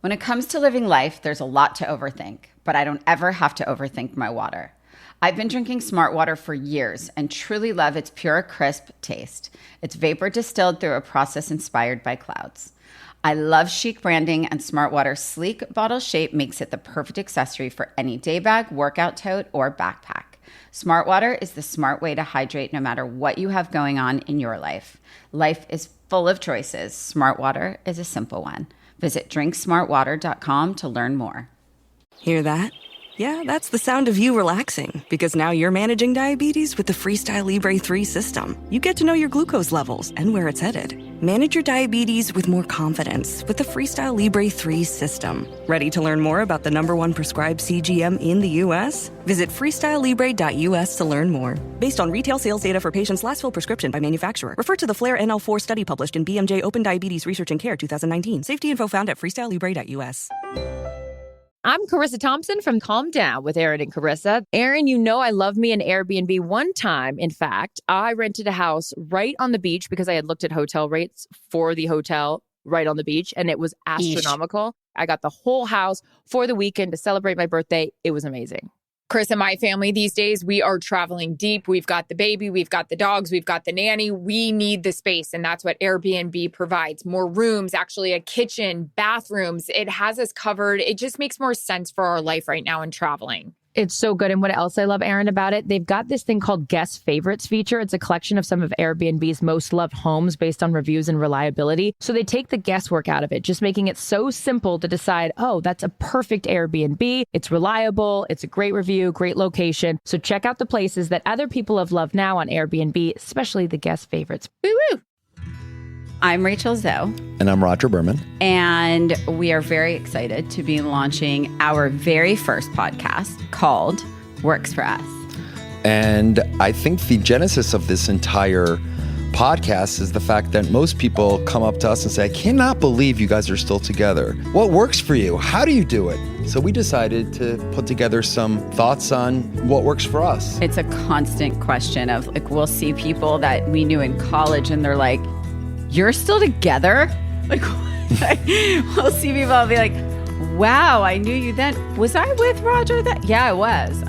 When it comes to living life, there's a lot to overthink, but I don't ever have to overthink my water. I've been drinking Smart Water for years and truly love its pure, crisp taste. It's vapor distilled through a process inspired by clouds. I love chic branding, and Smart Water's sleek bottle shape makes it the perfect accessory for any day bag, workout tote, or backpack. Smart Water is the smart way to hydrate no matter what you have going on in your life. Life is full of choices. Smart Water is a simple one. Visit drinksmartwater.com to learn more. Hear that? Yeah, that's the sound of you relaxing, because now you're managing diabetes with the Freestyle Libre 3 system. You get to know your glucose levels and where it's headed. Manage your diabetes with more confidence with the Freestyle Libre 3 system. Ready to learn more about the #1 prescribed CGM in the U.S.? Visit freestylelibre.us to learn more. Based on retail sales data for patients' last filled prescription by manufacturer. Refer to the FLAIR NL4 study published in BMJ Open Diabetes Research and Care 2019. Safety info found at freestylelibre.us. I'm Carissa Thompson from Calm Down with Aaron and Carissa. Aaron, you know I love me an Airbnb. One time, in fact, I rented a house right on the beach because I had looked at hotel rates for the hotel right on the beach, and it was astronomical. I got the whole house for the weekend to celebrate my birthday. It was amazing. Chris and my family these days, we are traveling deep. We've got the baby, we've got the dogs, we've got the nanny. We need the space, and that's what Airbnb provides. More rooms, actually a kitchen, bathrooms. It has us covered. It just makes more sense for our life right now in traveling. It's so good. And what else I love, Aaron, about it, they've got this thing called Guest Favorites feature. It's a collection of some of Airbnb's most loved homes based on reviews and reliability. So they take the guesswork out of it, just making it so simple to decide, oh, that's a perfect Airbnb. It's reliable. It's a great review, great location. So check out the places that other people have loved now on Airbnb, especially the Guest Favorites. Woo-woo! I'm Rachel Zoe. And I'm Rodger Berman. And we are very excited to be launching our very first podcast called Works for Us. And I think the genesis of this entire podcast is the fact that most people come up to us and say, I cannot believe you guys are still together. What works for you? How do you do it? So we decided to put together some thoughts on what works for us. It's a constant question of, like, we'll see people that we knew in college and they're like, you're still together? Like, we'll see people and be like, wow, I knew you then. Was I with Rodger then? Yeah, I was.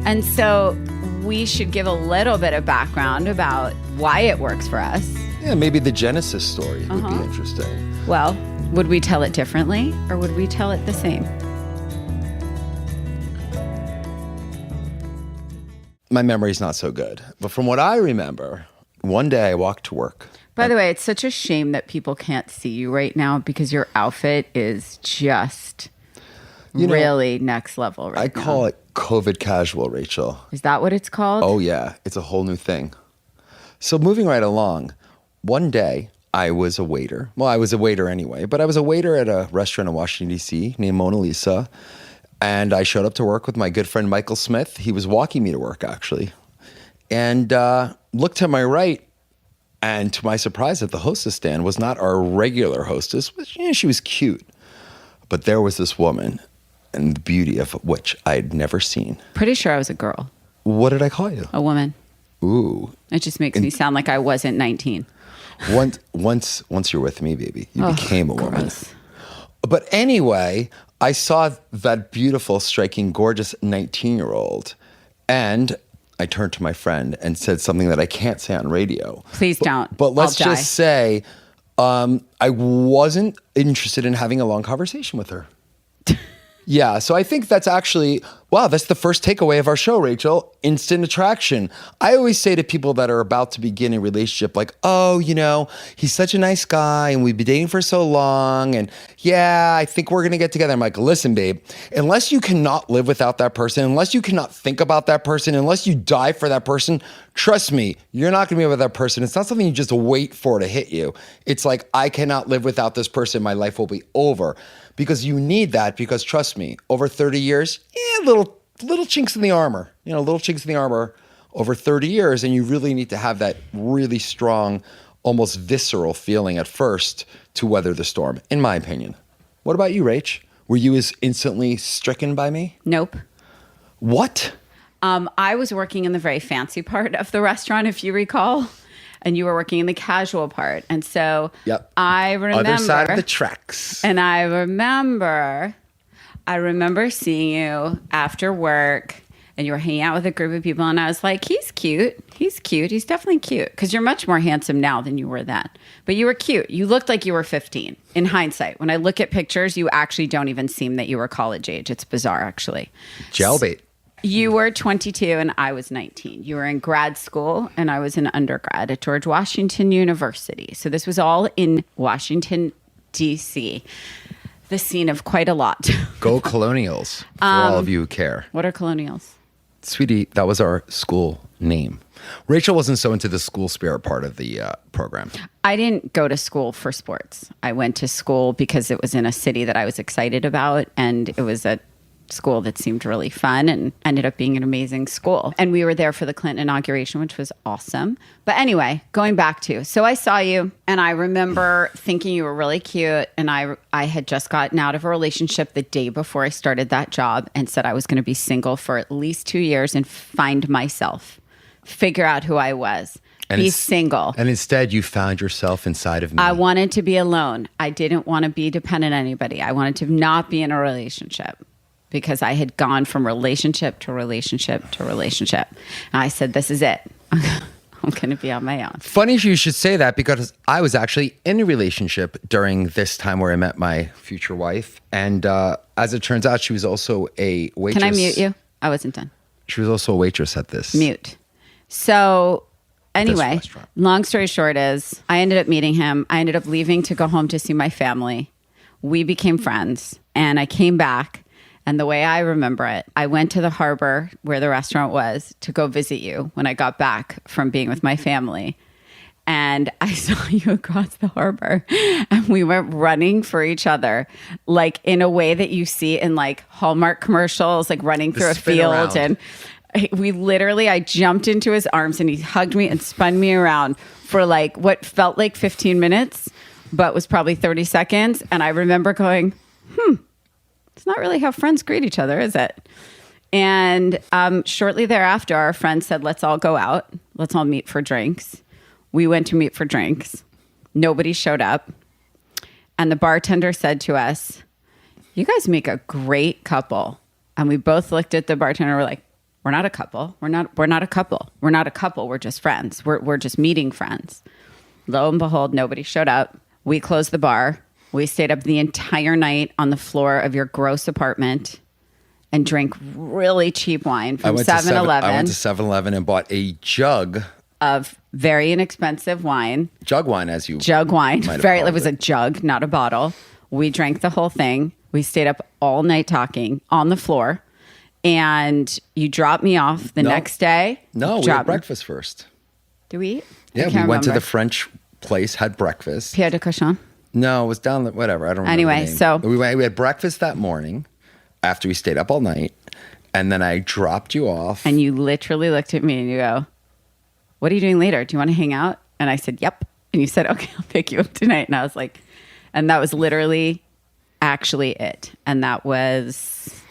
And so we should give a little bit of background about why it works for us. Yeah, maybe the genesis story would be interesting. Well, would we tell it differently or would we tell it the same? My memory's not so good. But from what I remember, one day I walked to work. By the way, it's such a shame that people can't see you right now because your outfit is just really next level right now. I call it COVID casual, Rachel. Is that what it's called? Oh, yeah. It's a whole new thing. So moving right along, one day I was a waiter. Well, I was a waiter anyway, but I was a waiter at a restaurant in Washington, D.C. named Mona Lisa. And I showed up to work with my good friend Michael Smith. He was walking me to work, actually. And looked to my right. And to my surprise, at the hostess stand was not our regular hostess, which, she was cute. But there was this woman, and the beauty of which I'd never seen. Pretty sure I was a girl. What did I call you? A woman. Ooh. It just makes me sound like I wasn't 19. Once you're with me, baby, you became a woman. Gross. But anyway, I saw that beautiful, striking, gorgeous 19-year-old, and I turned to my friend and said something that I can't say on radio. Please don't. But let's just say I wasn't interested in having a long conversation with her. Yeah, so I think that's actually, wow, that's the first takeaway of our show, Rachel. Instant attraction. I always say to people that are about to begin a relationship, like, oh, he's such a nice guy and we've been dating for so long. And yeah, I think we're going to get together. I'm like, listen, babe, unless you cannot live without that person, unless you cannot think about that person, unless you die for that person, trust me, you're not going to be with that person. It's not something you just wait for to hit you. It's like, I cannot live without this person. My life will be over. Because you need that, because trust me, over 30 years, little chinks in the armor, little chinks in the armor over 30 years. And you really need to have that really strong, almost visceral feeling at first to weather the storm, in my opinion. What about you, Rach? Were you as instantly stricken by me? Nope. What? I was working in the very fancy part of the restaurant, if you recall. and you were working in the casual part. And so Yep. I remember. Other side of the tracks. And I remember seeing you after work and you were hanging out with a group of people. And I was like, he's cute. He's cute. He's definitely cute. Because you're much more handsome now than you were then. But you were cute. You looked like you were 15. In hindsight, when I look at pictures, you actually don't even seem that you were college age. It's bizarre, actually. Jailbait. You were 22 and I was 19. You were in grad school and I was in undergrad at George Washington University. So this was all in Washington, D.C., the scene of quite a lot. Go Colonials, for all of you who care. What are Colonials? Sweetie, that was our school name. Rachel wasn't so into the school spirit part of the program. I didn't go to school for sports. I went to school because it was in a city that I was excited about, and it was a school that seemed really fun and ended up being an amazing school. And we were there for the Clinton inauguration, which was awesome. But anyway, going back to, so I saw you and I remember thinking you were really cute. And I had just gotten out of a relationship the day before I started that job and said I was going to be single for at least 2 years and find myself, figure out who I was. Be single. And instead, you found yourself inside of me. I wanted to be alone. I didn't want to be dependent on anybody. I wanted to not be in a relationship, because I had gone from relationship to relationship to relationship. And I said, this is it. I'm going to be on my own. Funny you should say that, because I was actually in a relationship during this time where I met my future wife. And as it turns out, she was also a waitress. Can I mute you? I wasn't done. She was also a waitress at this. Mute. So anyway, long story short is I ended up meeting him. I ended up leaving to go home to see my family. We became friends and I came back. And the way I remember it, I went to the harbor where the restaurant was to go visit you when I got back from being with my family. And I saw you across the harbor and we went running for each other, like in a way that you see in like Hallmark commercials, like running through a field. Around. And I jumped into his arms and he hugged me and spun me around for like what felt like 15 minutes, but was probably 30 seconds. And I remember going, it's not really how friends greet each other, is it? And shortly thereafter, our friend said, let's all go out. Let's all meet for drinks. We went to meet for drinks. Nobody showed up. And the bartender said to us, you guys make a great couple. And we both looked at the bartender. We're like, we're not a couple. We're not a couple. We're not a couple. We're just friends. We're just meeting friends. Lo and behold, nobody showed up. We closed the bar. We stayed up the entire night on the floor of your gross apartment and drank really cheap wine from 7-Eleven. I went to 7-Eleven and bought a jug of very inexpensive wine. Jug wine, as you Jug wine. It was it. a jug, not a bottle. We drank the whole thing. We stayed up all night talking on the floor. And you dropped me off the next day. No, we had breakfast first. Did we eat? Yeah, we went to the French place, had breakfast. Pierre de Cochon? No, it was down the, whatever. I don't remember. Anyway, the name. so we had breakfast that morning after we stayed up all night. And then I dropped you off. And you literally looked at me and you go, what are you doing later? Do you want to hang out? And I said, yep. And you said, okay, I'll pick you up tonight. And I was like, and that was literally actually it. And that was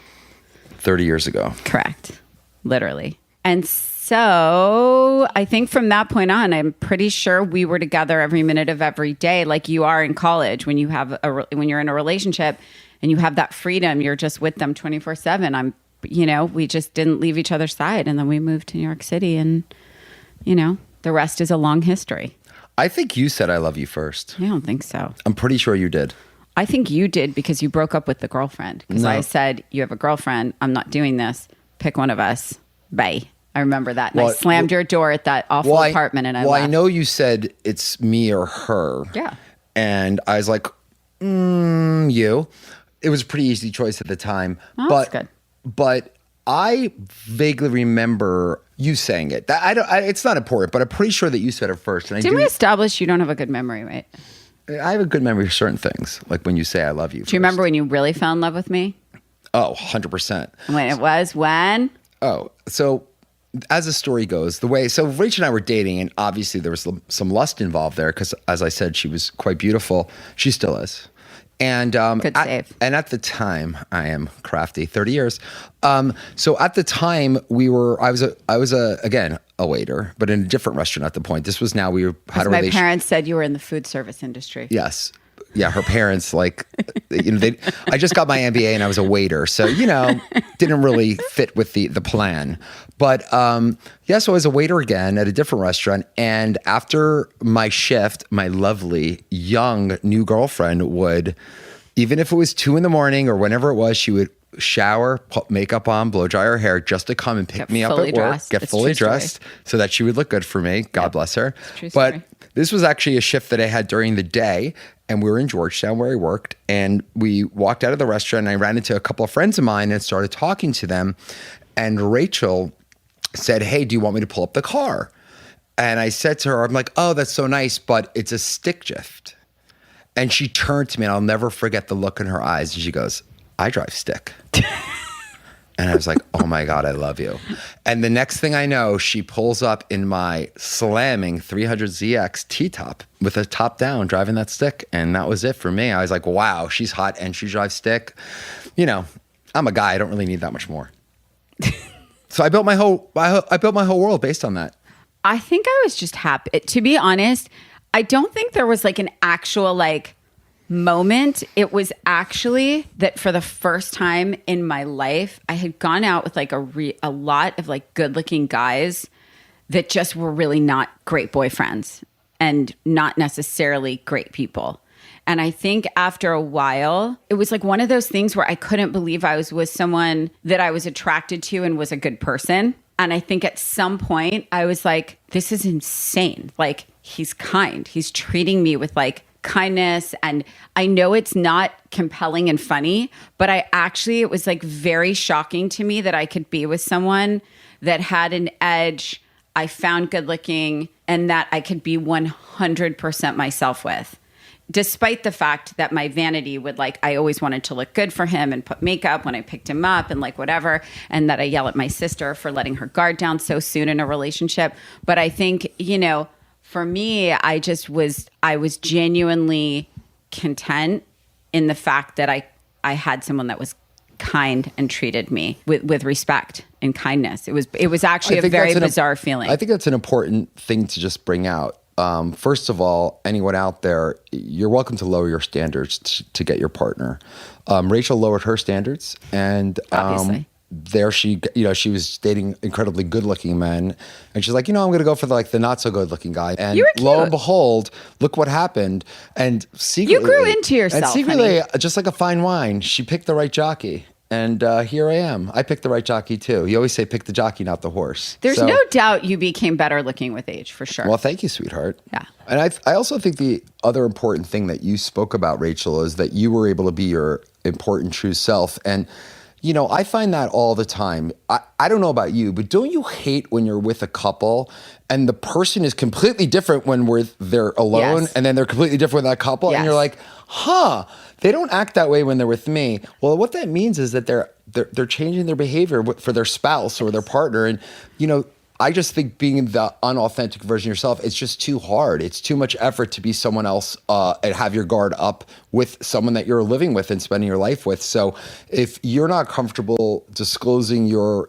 30 years ago. Correct. Literally. And so I think from that point on, I'm pretty sure we were together every minute of every day, like you are in college when you have when you're in a relationship and you have that freedom, you're just with them 24/7. We just didn't leave each other's side. And then we moved to New York City and, the rest is a long history. I think you said I love you first. I don't think so. I'm pretty sure you did. I think you did because you broke up with the girlfriend. Because I said, you have a girlfriend. I'm not doing this. Pick one of us. Bye. I remember that. And I slammed your door at that awful apartment and I left. I know you said it's me or her. Yeah. And I was like, you. It was a pretty easy choice at the time. Oh, that's good. But I vaguely remember you saying it. It's not important, but I'm pretty sure that you said it first. And Didn't we establish you don't have a good memory, right? I have a good memory for certain things, like when you say I love you. Do you remember when you really fell in love with me? Oh, 100%. When it was? When? Oh, so as the story goes, so Rachel and I were dating, and obviously there was some lust involved there because, as I said, she was quite beautiful. She still is. And Good save. And at the time, I am crafty, 30 years. So at the time, I was again a waiter, but in a different restaurant at the point. This was now we had a My relation. parents said you were in the food service industry. Yes. Yeah, her parents I just got my MBA and I was a waiter, so didn't really fit with the plan. But so I was a waiter again at a different restaurant, and after my shift, my lovely young new girlfriend would, even if it was 2 a.m. or whenever it was, she would shower, put makeup on, blow dry her hair just to come and pick me up at work, get fully dressed so that she would look good for me. God bless her. But this was actually a shift that I had during the day. And we were in Georgetown where I worked, and we walked out of the restaurant and I ran into a couple of friends of mine and started talking to them. And Rachel said, "Hey, do you want me to pull up the car?" And I said to her, I'm like, "Oh, that's so nice, but it's a stick shift." And she turned to me, and I'll never forget the look in her eyes. And she goes, "I drive stick." And I was like, "Oh my God, I love you." And the next thing I know, she pulls up in my slamming 300ZX T-top with a top down, driving that stick. And that was it for me. I was like, wow, she's hot and she drives stick. I'm a guy. I don't really need that much more. So I built my whole world based on that. I think I was just happy. To be honest, I don't think there was like an actual moment. It was actually that for the first time in my life, I had gone out with a lot of good looking guys that just were really not great boyfriends and not necessarily great people. And I think after a while, it was like one of those things where I couldn't believe I was with someone that I was attracted to and was a good person. And I think at some point I was like, this is insane. He's kind. He's treating me with kindness. And I know it's not compelling and funny, but it was very shocking to me that I could be with someone that had an edge, I found good looking, and that I could be 100% myself with. Despite the fact that my vanity would I always wanted to look good for him and put makeup when I picked him up and whatever. And that I yell at my sister for letting her guard down so soon in a relationship. But I think, for me, I was genuinely content in the fact that I had someone that was kind and treated me with respect and kindness. It was actually a very bizarre feeling. I think that's an important thing to just bring out. First of all, anyone out there, you're welcome to lower your standards to get your partner. Rachel lowered her standards, and obviously. There she was dating incredibly good-looking men, and she's like, I'm going to go for the not so good-looking guy. And you were cute. Lo and behold, look what happened. And secretly, you grew into yourself. And secretly, honey. just like a fine wine, she picked the right jockey. And here I am. I picked the right jockey too. You always say pick the jockey, not the horse. There's no doubt you became better looking with age, for sure. Well, thank you, sweetheart. Yeah. And I also think the other important thing that you spoke about, Rachel, is that you were able to be your important true self. And I find that all the time. I don't know about you, but don't you hate when you're with a couple and the person is completely different when they're alone, yes. and then they're completely different with that couple, yes. and you're like, they don't act that way when they're with me. Well, what that means is that they're changing their behavior for their spouse or their partner, and I just think being the unauthentic version of yourself, it's just too hard. It's too much effort to be someone else and have your guard up with someone that you're living with and spending your life with. So if you're not comfortable disclosing your,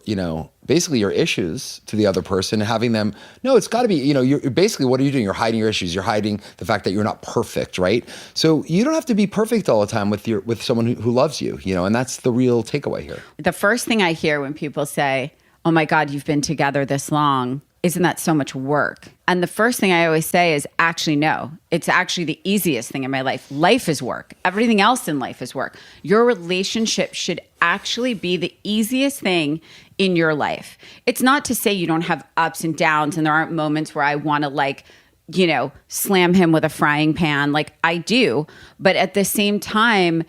basically your issues to the other person and having them, no, it's got to be, you're basically, what are you doing? You're hiding your issues. You're hiding the fact that you're not perfect, right? So you don't have to be perfect all the time with someone who loves you, and that's the real takeaway here. The first thing I hear when people say, oh my God, you've been together this long, isn't that so much work? And the first thing I always say is actually, no, it's actually the easiest thing in my life. Life is work. Everything else in life is work. Your relationship should actually be the easiest thing in your life. It's not to say you don't have ups and downs and there aren't moments where I want to slam him with a frying pan. I do. But at the same time,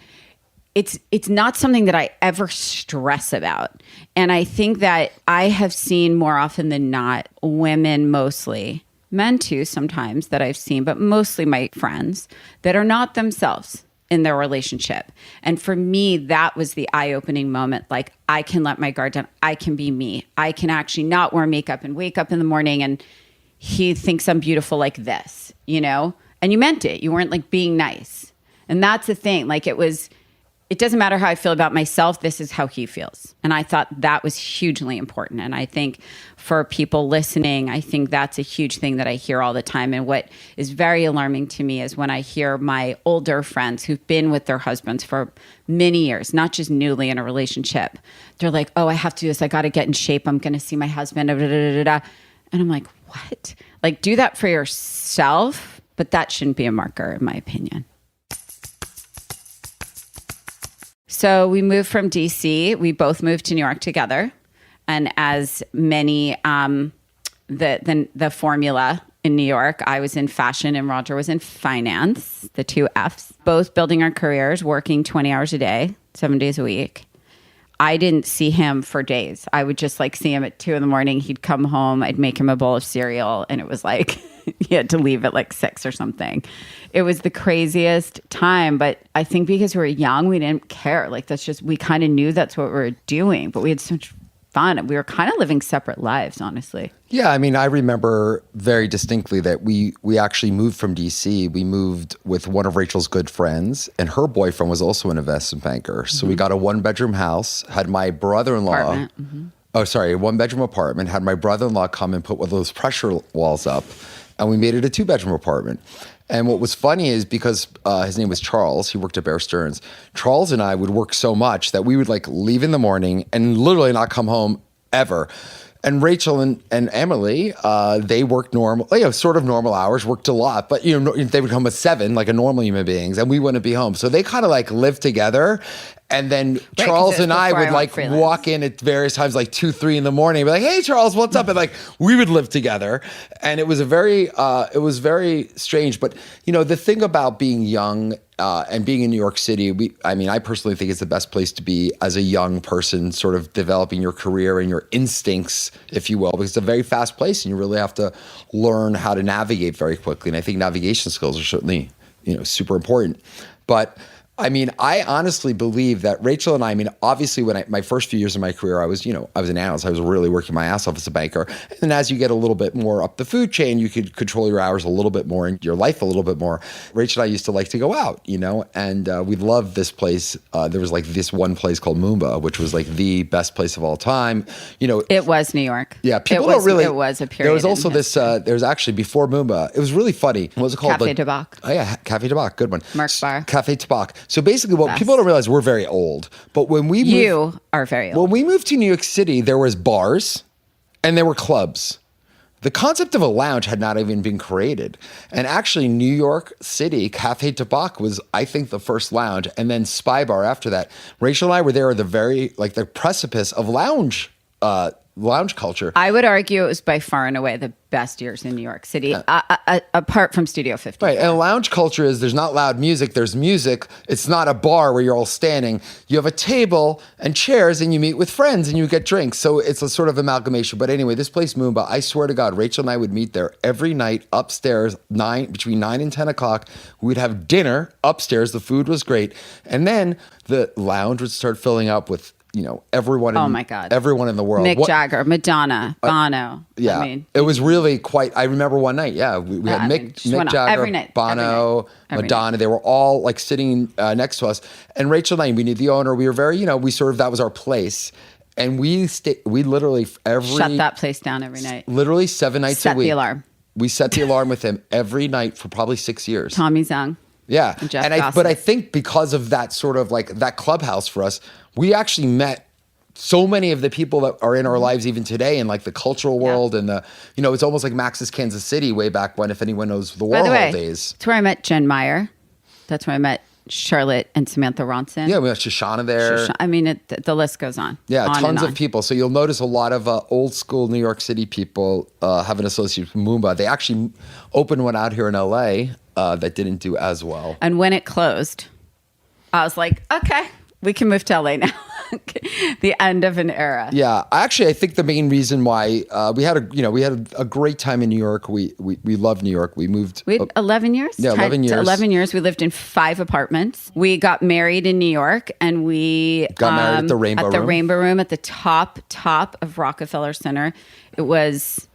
it's not something that I ever stress about. And I think that I have seen more often than not women mostly, men too sometimes that I've seen, but mostly my friends that are not themselves in their relationship. And for me, that was the eye-opening moment. I can let my guard down. I can be me. I can actually not wear makeup and wake up in the morning and he thinks I'm beautiful like this, And you meant it. You weren't being nice. And that's the thing. Like it doesn't matter how I feel about myself. This is how he feels. And I thought that was hugely important. And I think for people listening, I think that's a huge thing that I hear all the time. And what is very alarming to me is when I hear my older friends who've been with their husbands for many years, not just newly in a relationship. They're like, oh, I have to do this. I got to get in shape. I'm going to see my husband. And I'm like, what? Like, do that for yourself. But that shouldn't be a marker, in my opinion. So we moved from DC. We both moved to New York together. And as many, the formula in New York, I was in fashion and Rodger was in finance, the two Fs, both building our careers, working 20 hours a day, 7 days a week. I didn't see him for days. I would just like see him at 2 a.m. He'd come home. I'd make him a bowl of cereal. And it was like, he had to leave at like 6 or something. It was the craziest time. But I think because we were young, we didn't care. Like that's just, we kind of knew that's what we were doing. But we had so much fun. We were kind of living separate lives, honestly. Yeah, I mean, I remember very distinctly that we actually moved from DC. We moved with one of Rachel's good friends, and her boyfriend was also an investment banker. So we got a 1-bedroom house, had my brother-in-law, a 1-bedroom apartment, had my brother-in-law come and put one of those pressure walls up, and we made it a 2-bedroom apartment. And what was funny is because his name was Charles, he worked at Bear Stearns. Charles and I would work so much that we would like leave in the morning and literally not come home ever. And Rachel and Emily, they worked normal, sort of normal hours, worked a lot, but they would come at 7 like a normal human beings, and we wouldn't be home. So they kind of like lived together. And then Charles and I would like walk in at various times, like 2, 3 in the morning, and be like, "Hey, Charles, what's up?" And like we would live together, and it was very strange. But the thing about being young and being in New York City, I personally think it's the best place to be as a young person, sort of developing your career and your instincts, if you will, because it's a very fast place, and you really have to learn how to navigate very quickly. And I think navigation skills are certainly super important, but. I honestly believe that Rachel and I obviously when my first few years of my career, I was an analyst. I was really working my ass off as a banker. And then as you get a little bit more up the food chain, you could control your hours a little bit more and your life a little bit more. Rachel and I used to like to go out, and we loved this place. There was like this one place called Moomba, which was like the best place of all time. It was New York. Yeah, people don't really. It was a period. There was also this. There was actually before Moomba. It was really funny. What was it called? Café Tabac. Oh yeah, Café Tabac, good one. Merc Bar. Café Tabac. So basically, what people don't realize, we're very old. But when we moved, you are very old. When we moved to New York City, there was bars and there were clubs. The concept of a lounge had not even been created. And actually, New York City, Café Tabac was, I think, the first lounge, and then Spy Bar after that. Rachel and I were there at the precipice of lounge culture. I would argue it was by far and away the best years in New York City, apart from Studio 50. Right, and lounge culture is there's not loud music, there's music. It's not a bar where you're all standing. You have a table and chairs and you meet with friends and you get drinks. So it's a sort of amalgamation. But anyway, this place, Moomba, I swear to God, Rachel and I would meet there every night upstairs, between 9 and 10 o'clock. We'd have dinner upstairs. The food was great. And then the lounge would start filling up with everyone. Oh my God! Everyone in the world. Mick Jagger, Madonna, Bono. Yeah, it was really quite. I remember one night. Yeah, we had Mick Jagger, every night, Bono, every Madonna. night. They were all like sitting next to us. And Rachel and I, we knew the owner. We were very, we sort of, that was our place. And we literally shut that place down every night. Literally 7 nights a week. Set the alarm. We set the alarm with him every night for probably 6 years. Tommy Zung. Yeah, but I think because of that sort of like that clubhouse for us, we actually met so many of the people that are in our lives even today in like the cultural world and the, it's almost like Max's Kansas City way back when, if anyone knows the Warhol days. That's where I met Jen Meyer. That's where I met Charlotte and Samantha Ronson. Yeah, we had Shoshana there. The list goes on. Yeah, on tons of people. So you'll notice a lot of old school New York City people have an association with Moomba. They actually opened one out here in LA that didn't do as well. And when it closed, I was like, okay, we can move to LA now. The end of an era. Yeah, I think the main reason why we had a great time in New York. We loved New York. We had 11 years. Yeah, 11 years. 11 years. We lived in 5 apartments. We got married in New York, and we got married at the Rainbow Room. Rainbow Room at the top of Rockefeller Center. It was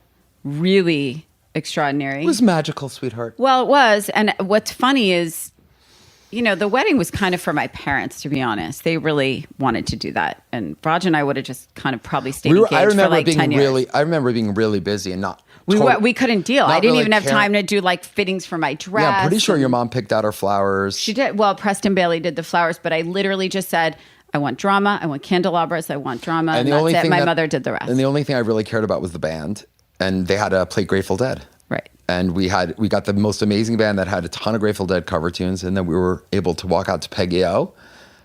really extraordinary. It was magical, sweetheart. Well, it was. And what's funny is the wedding was kind of for my parents, to be honest. They really wanted to do that. And Rodger and I would have just kind of probably stayed engaged for like 10 years. I remember being really busy and not. We couldn't deal. I didn't even have time to do like fittings for my dress. Yeah, I'm pretty sure your mom picked out our flowers. She did. Well, Preston Bailey did the flowers, but I literally just said, I want drama. I want candelabras. I want drama. And that's it. My mother did the rest. And the only thing I really cared about was the band. And they had to play Grateful Dead. Right. And we got the most amazing band that had a ton of Grateful Dead cover tunes. And then we were able to walk out to Peggy O.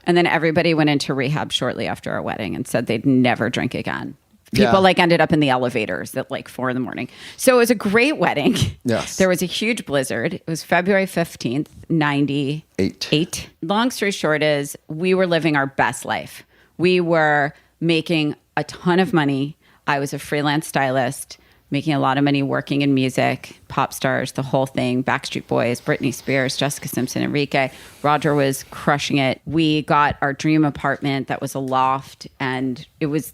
And then everybody went into rehab shortly after our wedding and said they'd never drink again. People ended up in the elevators at like 4 a.m. So it was a great wedding. Yes. There was a huge blizzard. It was February 15th, 98. Long story short is we were living our best life. We were making a ton of money. I was a freelance stylist, making a lot of money working in music, pop stars, the whole thing, Backstreet Boys, Britney Spears, Jessica Simpson, Enrique. Rodger was crushing it. We got our dream apartment that was a loft, and it was,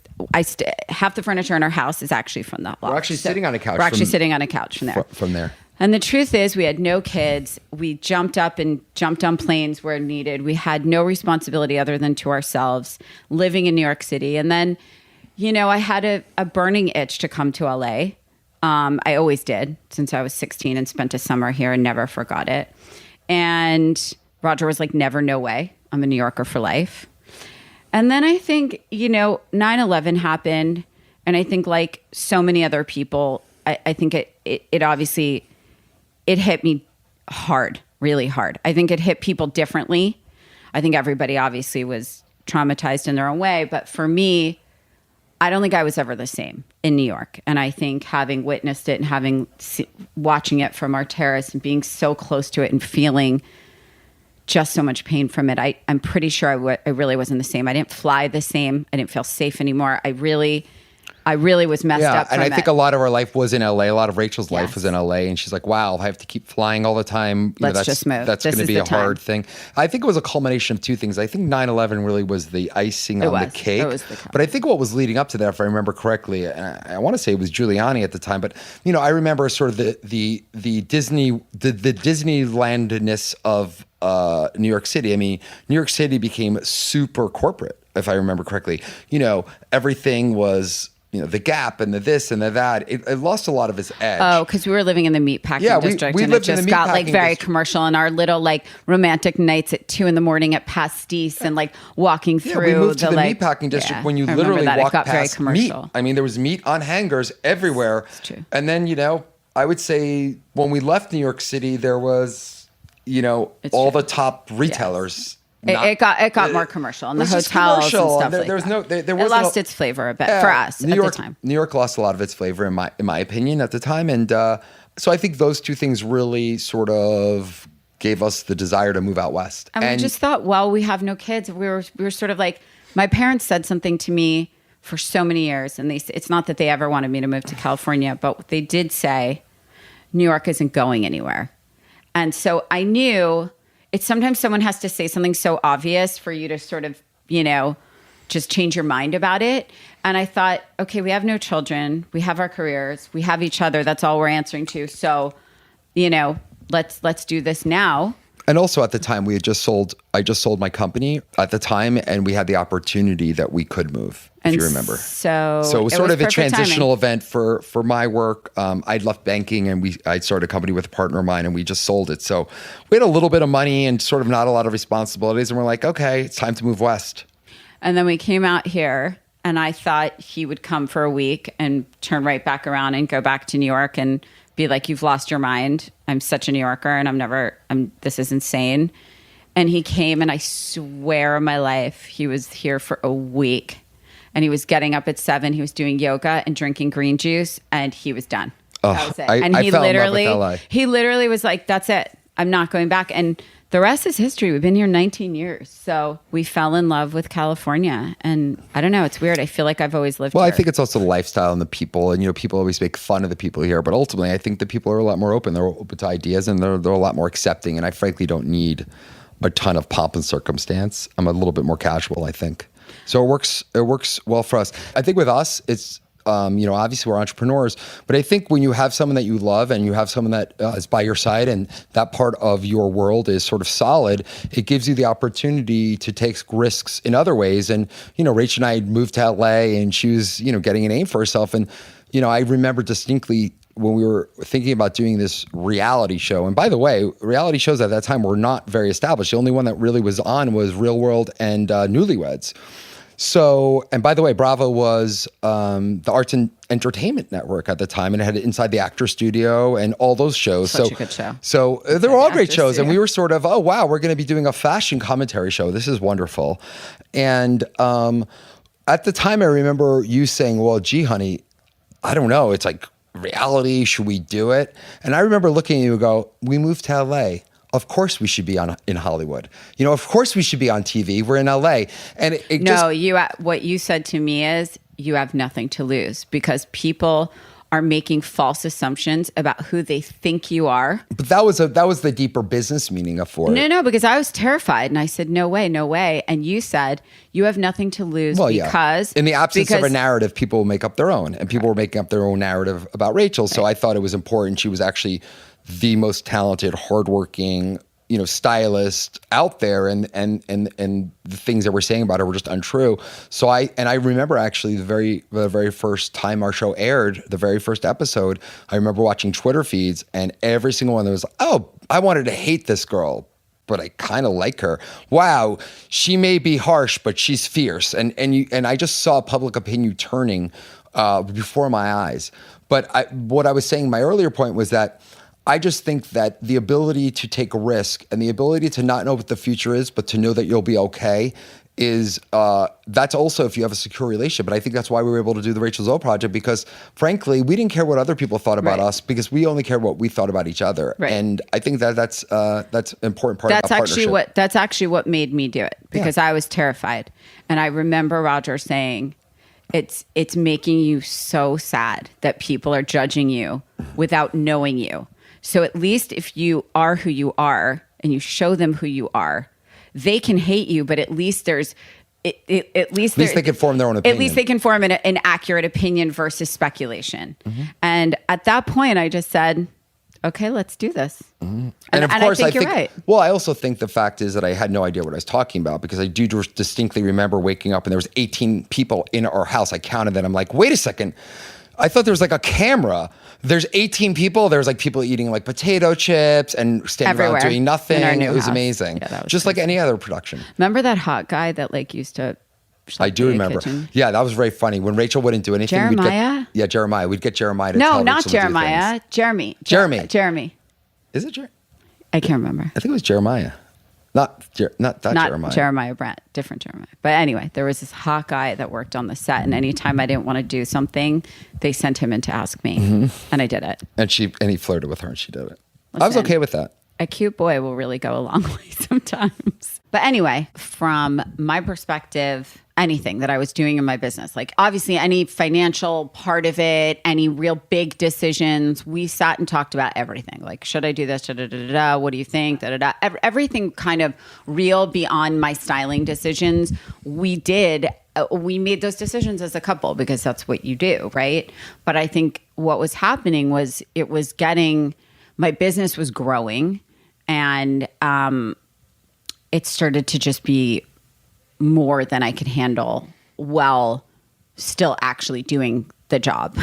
half the furniture in our house is actually from that loft. We're actually sitting on a couch. We're actually sitting on a couch from there. From there. And the truth is we had no kids. We jumped up and jumped on planes where needed. We had no responsibility other than to ourselves, living in New York City. And then, I had a burning itch to come to LA. I always did since I was 16 and spent a summer here and never forgot it. And Rodger was like, never, no way. I'm a New Yorker for life. And then I think, 9/11 happened. And I think like so many other people, I think it obviously, it hit me hard, really hard. I think it hit people differently. I think everybody obviously was traumatized in their own way. But for me, I don't think I was ever the same in New York. And I think having witnessed it and watching it from our terrace and being so close to it and feeling just so much pain from it, I'm pretty sure I really wasn't the same. I didn't fly the same. I didn't feel safe anymore. I really was messed up from and I think it. a lot of our life was in LA. A lot of Rachel's life was in LA. And she's like, wow, I have to keep flying all the time. Let's just move. That's going to be a hard thing. I think it was a culmination of two things. I think 9/11 really was the icing on the cake. It was the but I think what was leading up to that, if I remember correctly, and I want to say it was Giuliani at the time, but I remember sort of the Disneylandness of New York City. I mean, New York City became super corporate, if I remember correctly. Everything was the Gap and the this and the that. It lost a lot of its edge. Oh, because we were living in the meatpacking district, we and it just got like very commercial. And our little like romantic nights at 2 a.m. at pastis and like walking through. We moved to the meatpacking district when you literally walked past meat. I mean, there was meat on hangers everywhere. It's true. And then I would say when we left New York City, there was all the top retailers. It got more commercial, and the hotels and stuff like that. It lost its flavor a bit for us at the time. New York lost a lot of its flavor, in my opinion, at the time. And so I think those two things really sort of gave us the desire to move out west. And we just thought, well, we have no kids. We were sort of like, my parents said something to me for so many years, and it's not that they ever wanted me to move to California, but they did say, New York isn't going anywhere. And so I knew... It's sometimes someone has to say something so obvious for you to sort of, just change your mind about it. And I thought, okay, we have no children. We have our careers. We have each other. That's all we're answering to. So, let's do this now. And also at the time I just sold my company at the time, and we had the opportunity that we could move, if you remember. So it was sort of a transitional event for my work. I'd left banking, and I'd started a company with a partner of mine, and we just sold it. So we had a little bit of money and sort of not a lot of responsibilities. And we're like, okay, it's time to move west. And then we came out here, and I thought he would come for a week and turn right back around and go back to New York and be like, you've lost your mind. I'm such a New Yorker, and this is insane. And he came, and I swear on my life, he was here for a week. And he was getting up at 7. He was doing yoga and drinking green juice, and he was done. That was it. I fell in love with LA. He literally was like, that's it. I'm not going back. And the rest is history. We've been here 19 years. So we fell in love with California. And I don't know, it's weird. I feel like I've always lived here. Well, I think it's also the lifestyle and the people. And, people always make fun of the people here. But ultimately, I think the people are a lot more open. They're open to ideas, and they're a lot more accepting. And I frankly don't need a ton of pomp and circumstance. I'm a little bit more casual, I think. So it works well for us. I think with us, it's Obviously we're entrepreneurs, but I think when you have someone that you love and you have someone that is by your side and that part of your world is sort of solid, it gives you the opportunity to take risks in other ways. And, Rach and I had moved to LA and she was, getting a name for herself. And, I remember distinctly when we were thinking about doing this reality show, and by the way, reality shows at that time were not very established. The only one that really was on was Real World and Newlyweds. So, and by the way, Bravo was the Arts and Entertainment Network at the time, and it had Inside the Actor Studio and all those shows. Such a good show. So they were all great shows, and we were sort of, oh wow, we're going to be doing a fashion commentary show. This is wonderful. And at the time, I remember you saying, well, gee, honey, I don't know. It's like reality. Should we do it? And I remember looking at you and go, we moved to LA. Of course we should be in Hollywood. Of course we should be on TV. We're in LA. And what you said to me is you have nothing to lose because people are making false assumptions about who they think you are. But that was the deeper business meaning of it. No, because I was terrified and I said, no way. And you said you have nothing to lose because in the absence of a narrative, people will make up their own, and people were making up their own narrative about Rachel. So I thought it was important. She was actually the most talented, hardworking, stylist out there, and the things that we're saying about her were just untrue. So I remember actually the very first time our show aired, the very first episode, I remember watching Twitter feeds, and every single one was, oh, I wanted to hate this girl, but I kind of like her. Wow, she may be harsh, but she's fierce, and I just saw public opinion turning before my eyes. But what I was saying, my earlier point was that I just think that the ability to take a risk and the ability to not know what the future is, but to know that you'll be okay is, that's also if you have a secure relationship. But I think that's why we were able to do the Rachel Zoe project, because frankly, we didn't care what other people thought about us, because we only cared what we thought about each other. Right. And I think that's an important part of partnership. That's actually what made me do it, because I was terrified. And I remember Rodger saying, it's making you so sad that people are judging you without knowing you. So at least if you are who you are and you show them who you are, they can hate you, but at least they can form their own opinion. At least they can form an accurate opinion versus speculation. Mm-hmm. And at that point, I just said, okay, let's do this. Mm-hmm. And of course, I think you're right. Well, I also think the fact is that I had no idea what I was talking about, because I do distinctly remember waking up and there was 18 people in our house. I counted them. I'm like, wait a second. I thought there was like a camera. There's 18 people. There's like people eating like potato chips and standing around doing nothing. It was amazing. Yeah, was just crazy. Like any other production. Remember that hot guy that like used to I do remember. Kitchen? Yeah, that was very funny. When Rachel wouldn't do anything, Jeremiah? Jeremiah. We'd get Jeremiah to tell not Rachel Jeremiah. To do Jeremy. Jeremy. Is it Jeremy? I can't remember. I think it was Jeremiah. Not Jeremiah. Jeremiah Brent, different Jeremiah. But anyway, there was this hot guy that worked on the set, and anytime I didn't want to do something, they sent him in to ask me, and I did it. And he flirted with her, and she did it. Listen, I was okay with that. A cute boy will really go a long way sometimes. But anyway, from my perspective, anything that I was doing in my business, like obviously any financial part of it, any real big decisions, we sat and talked about everything. Like, should I do this? What do you think? Everything kind of real beyond my styling decisions. We made those decisions as a couple, because that's what you do, right? But I think what was happening was my business was growing, and it started to just be more than I could handle while still actually doing the job.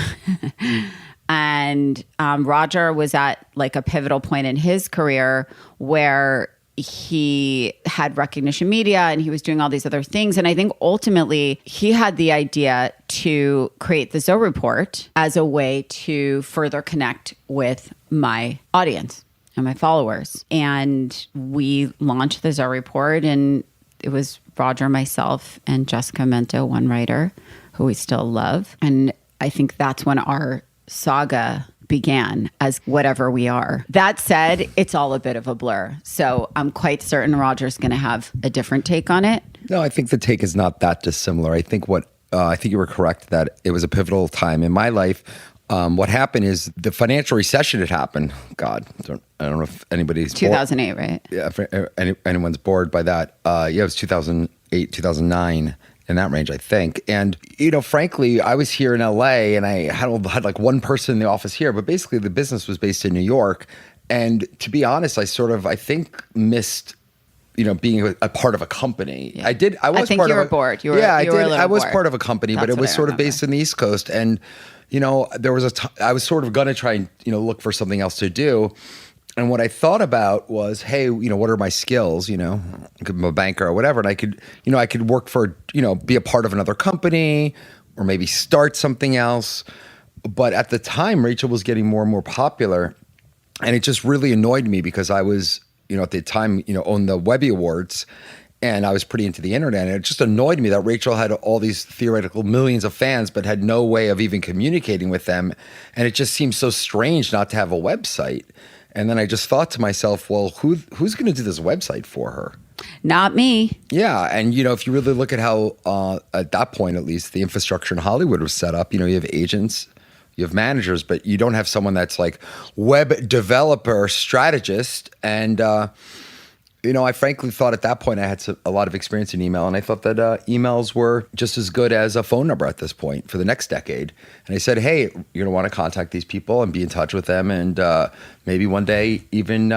And Rodger was at like a pivotal point in his career where he had recognition media and he was doing all these other things. And I think ultimately he had the idea to create the Zoe Report as a way to further connect with my audience and my followers. And we launched the Zoe Report, and it was Rodger, myself, and Jessica Mento, one writer, who we still love. And I think that's when our saga began as whatever we are. That said, it's all a bit of a blur. So I'm quite certain Rodger's going to have a different take on it. No, I think the take is not that dissimilar. I think you were correct that it was a pivotal time in my life. What happened is the financial recession had happened. God, I don't know if anybody's 2008, right? Yeah, if anyone's bored by that. It was 2008, 2009. in that range, I think. And, frankly, I was here in LA and I had like one person in the office here, but basically the business was based in New York. And to be honest, I think missed, being a part of a company. Yeah. I was think part you of were bored. I was bored. part of a company, but it was sort of based in the East Coast. And, there was I was sort of going to try and, look for something else to do. And what I thought about was, hey, what are my skills? I'm a banker or whatever. And I could work for, be a part of another company or maybe start something else. But at the time, Rachel was getting more and more popular. And it just really annoyed me because I was, at the time, on the Webby Awards, and I was pretty into the internet. And it just annoyed me that Rachel had all these theoretical millions of fans, but had no way of even communicating with them. And it just seemed so strange not to have a website. And then I just thought to myself, well, who's going to do this website for her? Not me. Yeah. And, if you really look at how, at that point, at least, the infrastructure in Hollywood was set up, you have agents, you have managers, but you don't have someone that's like web developer, strategist. And, I frankly thought at that point I had a lot of experience in email, and I thought that emails were just as good as a phone number at this point for the next decade. And I said, hey, you're going to want to contact these people and be in touch with them, and maybe one day even,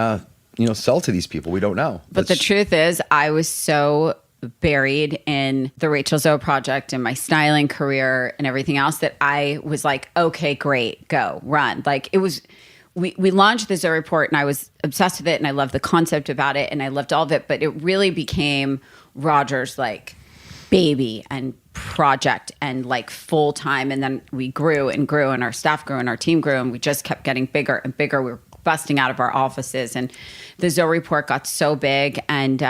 sell to these people. We don't know. But the truth is, I was so buried in the Rachel Zoe project and my styling career and everything else that I was like, okay, great, go, run. Like it was... We launched the Zoe Report and I was obsessed with it and I loved the concept about it and I loved all of it, but it really became Rodger's like baby and project and like full time. And then we grew and grew and our staff grew and our team grew and we just kept getting bigger and bigger. We were busting out of our offices and the Zoe Report got so big and,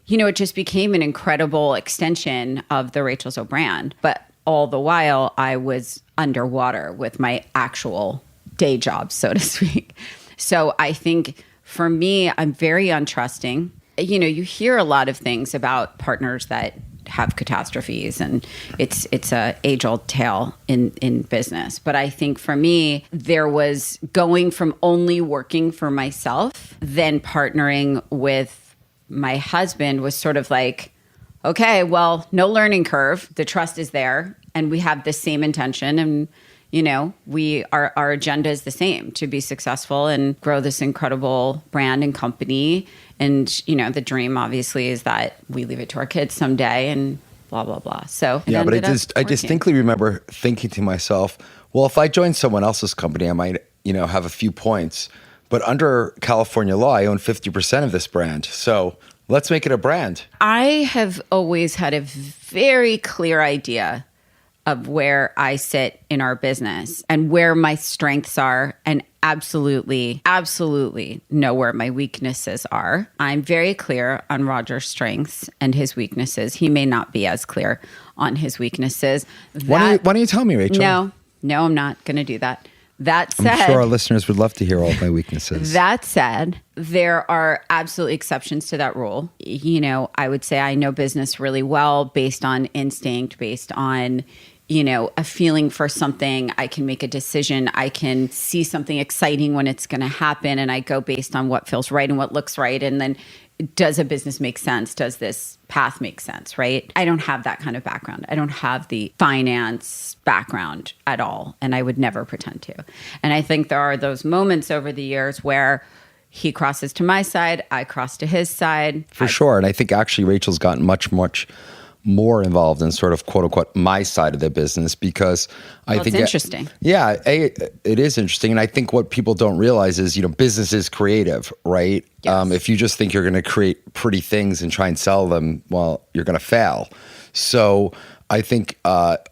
it just became an incredible extension of the Rachel Zoe brand. But all the while I was underwater with my actual day job, so to speak. So I think for me, I'm very untrusting. You hear a lot of things about partners that have catastrophes and it's a age-old tale in business. But I think for me, there was going from only working for myself, then partnering with my husband was sort of like, okay, well, no learning curve. The trust is there and we have the same intention and our agenda is the same, to be successful and grow this incredible brand and company. And, the dream obviously is that we leave it to our kids someday and blah, blah, blah. So yeah, but I distinctly remember thinking to myself, well, if I joined someone else's company, I might, have a few points. But under California law, I own 50% of this brand. So let's make it a brand. I have always had a very clear idea of where I sit in our business and where my strengths are and absolutely know where my weaknesses are. I'm very clear on Rodger's strengths and his weaknesses. He may not be as clear on his weaknesses. Why don't you tell me, Rachel? No, I'm not going to do that. That said, I'm sure our listeners would love to hear all of my weaknesses. That said, there are absolutely exceptions to that rule. I would say I know business really well based on instinct, based on a feeling for something. I can make a decision. I can see something exciting when it's going to happen. And I go based on what feels right and what looks right. And then does a business make sense? Does this path make sense? Right? I don't have that kind of background. I don't have the finance background at all. And I would never pretend to. And I think there are those moments over the years where he crosses to my side, I cross to his side. For sure. And I think actually Rachel's gotten much more involved in sort of quote unquote my side of the business because I think it's interesting. Yeah, it is interesting. And I think what people don't realize is, business is creative, right? Yes. If you just think you're going to create pretty things and try and sell them, well, you're going to fail. So I think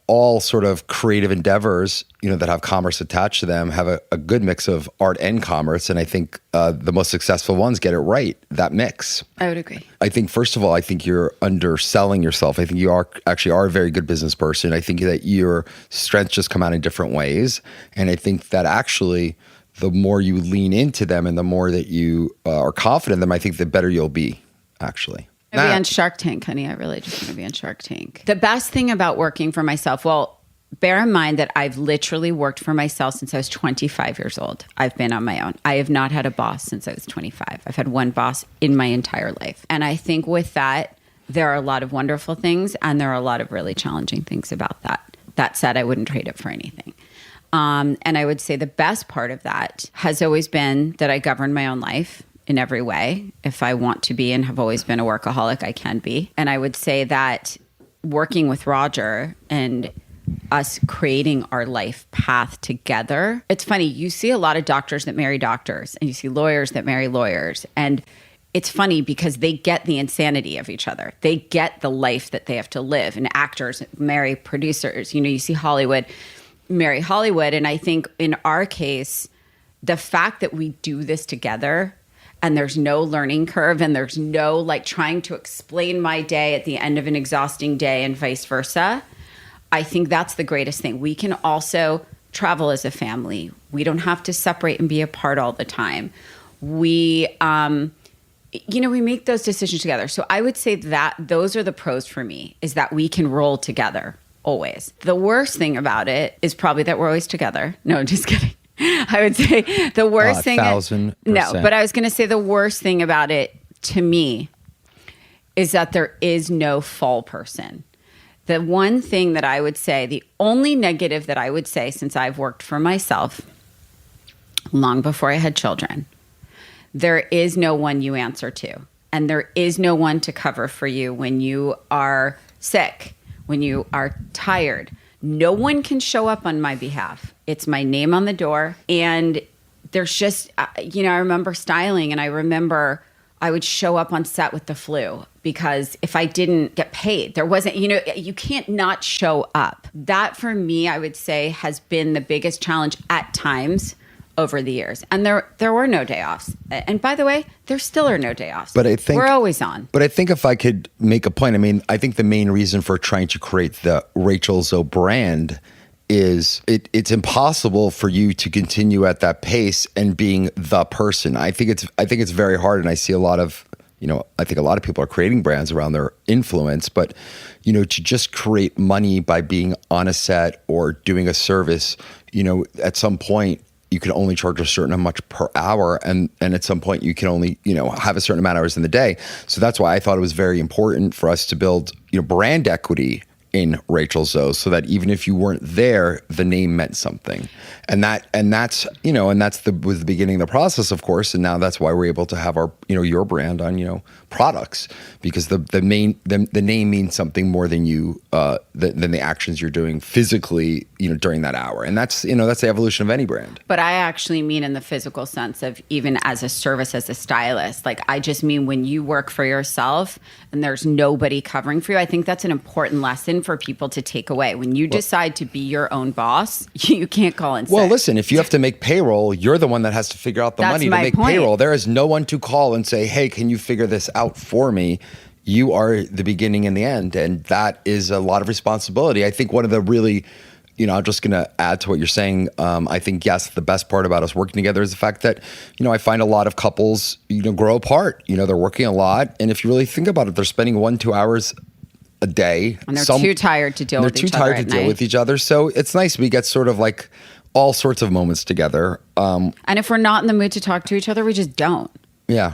all sort of creative endeavors, that have commerce attached to them have a good mix of art and commerce. And I think the most successful ones get it right, that mix. I would agree. I think, first of all, I think you're underselling yourself. I think you are a very good business person. I think that your strengths just come out in different ways. And I think that actually the more you lean into them and the more that you are confident in them, I think the better you'll be, actually. I'll be on Shark Tank, honey. I really just want to be on Shark Tank. The best thing about working for myself, well, bear in mind that I've literally worked for myself since I was 25 years old. I've been on my own. I have not had a boss since I was 25. I've had one boss in my entire life. And I think with that, there are a lot of wonderful things and there are a lot of really challenging things about that. That said, I wouldn't trade it for anything. And I would say the best part of that has always been that I govern my own life in every way. If I want to be and have always been a workaholic, I can be. And I would say that working with Rodger and us creating our life path together, it's funny, you see a lot of doctors that marry doctors and you see lawyers that marry lawyers. And it's funny because they get the insanity of each other. They get the life that they have to live. And actors marry producers. You know, you see Hollywood marry Hollywood. And I think in our case, the fact that we do this together and there's no learning curve and there's no like trying to explain my day at the end of an exhausting day and vice versa, I think that's the greatest thing. We can also travel as a family. We don't have to separate and be apart all the time. We make those decisions together. So I would say that those are the pros for me, is that we can roll together always. The worst thing about it is probably that we're always together. No, just kidding. I would say the worst thing. 1,000%. No, but I was going to say the worst thing about it to me is that there is no fall person. The one thing that I would say, the only negative that I would say since I've worked for myself long before I had children, there is no one you answer to. And there is no one to cover for you when you are sick, when you are tired. No one can show up on my behalf. It's my name on the door. And there's just, I remember styling and I remember I would show up on set with the flu because if I didn't get paid, there wasn't, you can't not show up. That for me, I would say has been the biggest challenge at times over the years. And there were no day offs. And by the way, there still are no day offs. But I think we're always on. But I think if I could make a point, I think the main reason for trying to create the Rachel Zoe brand is it's impossible for you to continue at that pace and being the person. I think it's very hard, and I see a lot of I think a lot of people are creating brands around their influence, but to just create money by being on a set or doing a service, at some point you can only charge a certain amount per hour, and at some point you can only have a certain amount of hours in the day. So that's why I thought it was very important for us to build brand equity in Rachel Zoe, so that even if you weren't there, the name meant something. And that's was the beginning of the process, of course. And now that's why we're able to have our, your brand on, products, because the name means something more than than the actions you're doing physically, during that hour. And that's the evolution of any brand. But I actually mean in the physical sense of even as a service, as a stylist, like I just mean when you work for yourself and there's nobody covering for you, I think that's an important lesson for people to take away. When you decide to be your own boss, you can't call in sick. Well, listen, if you have to make payroll, you're the one that has to figure out the money to make payroll. There is no one to call and say, hey, can you figure this out for me? You are the beginning and the end. And that is a lot of responsibility. I think one of the really, I'm just going to add to what you're saying. I think, yes, the best part about us working together is the fact that, I find a lot of couples, grow apart. They're working a lot. And if you really think about it, they're spending 1-2 hours a day. And they're too tired to deal with each other. They're too tired to deal with each other. So it's nice. We get sort of like all sorts of moments together. And if we're not in the mood to talk to each other, we just don't. Yeah,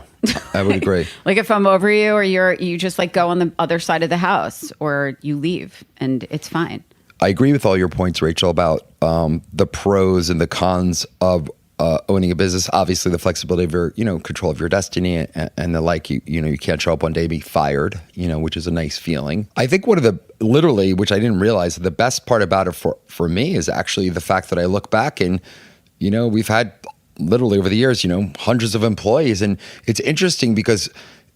I would agree. Like if I'm over you or you just like go on the other side of the house or you leave and it's fine. I agree with all your points, Rachel, about the pros and the cons of owning a business. Obviously, the flexibility of your, control of your destiny and the like. You can't show up one day and be fired, which is a nice feeling. I think one of the literally, which I didn't realize, the best part about it for me is actually the fact that I look back and, we've had literally over the years, hundreds of employees, and it's interesting because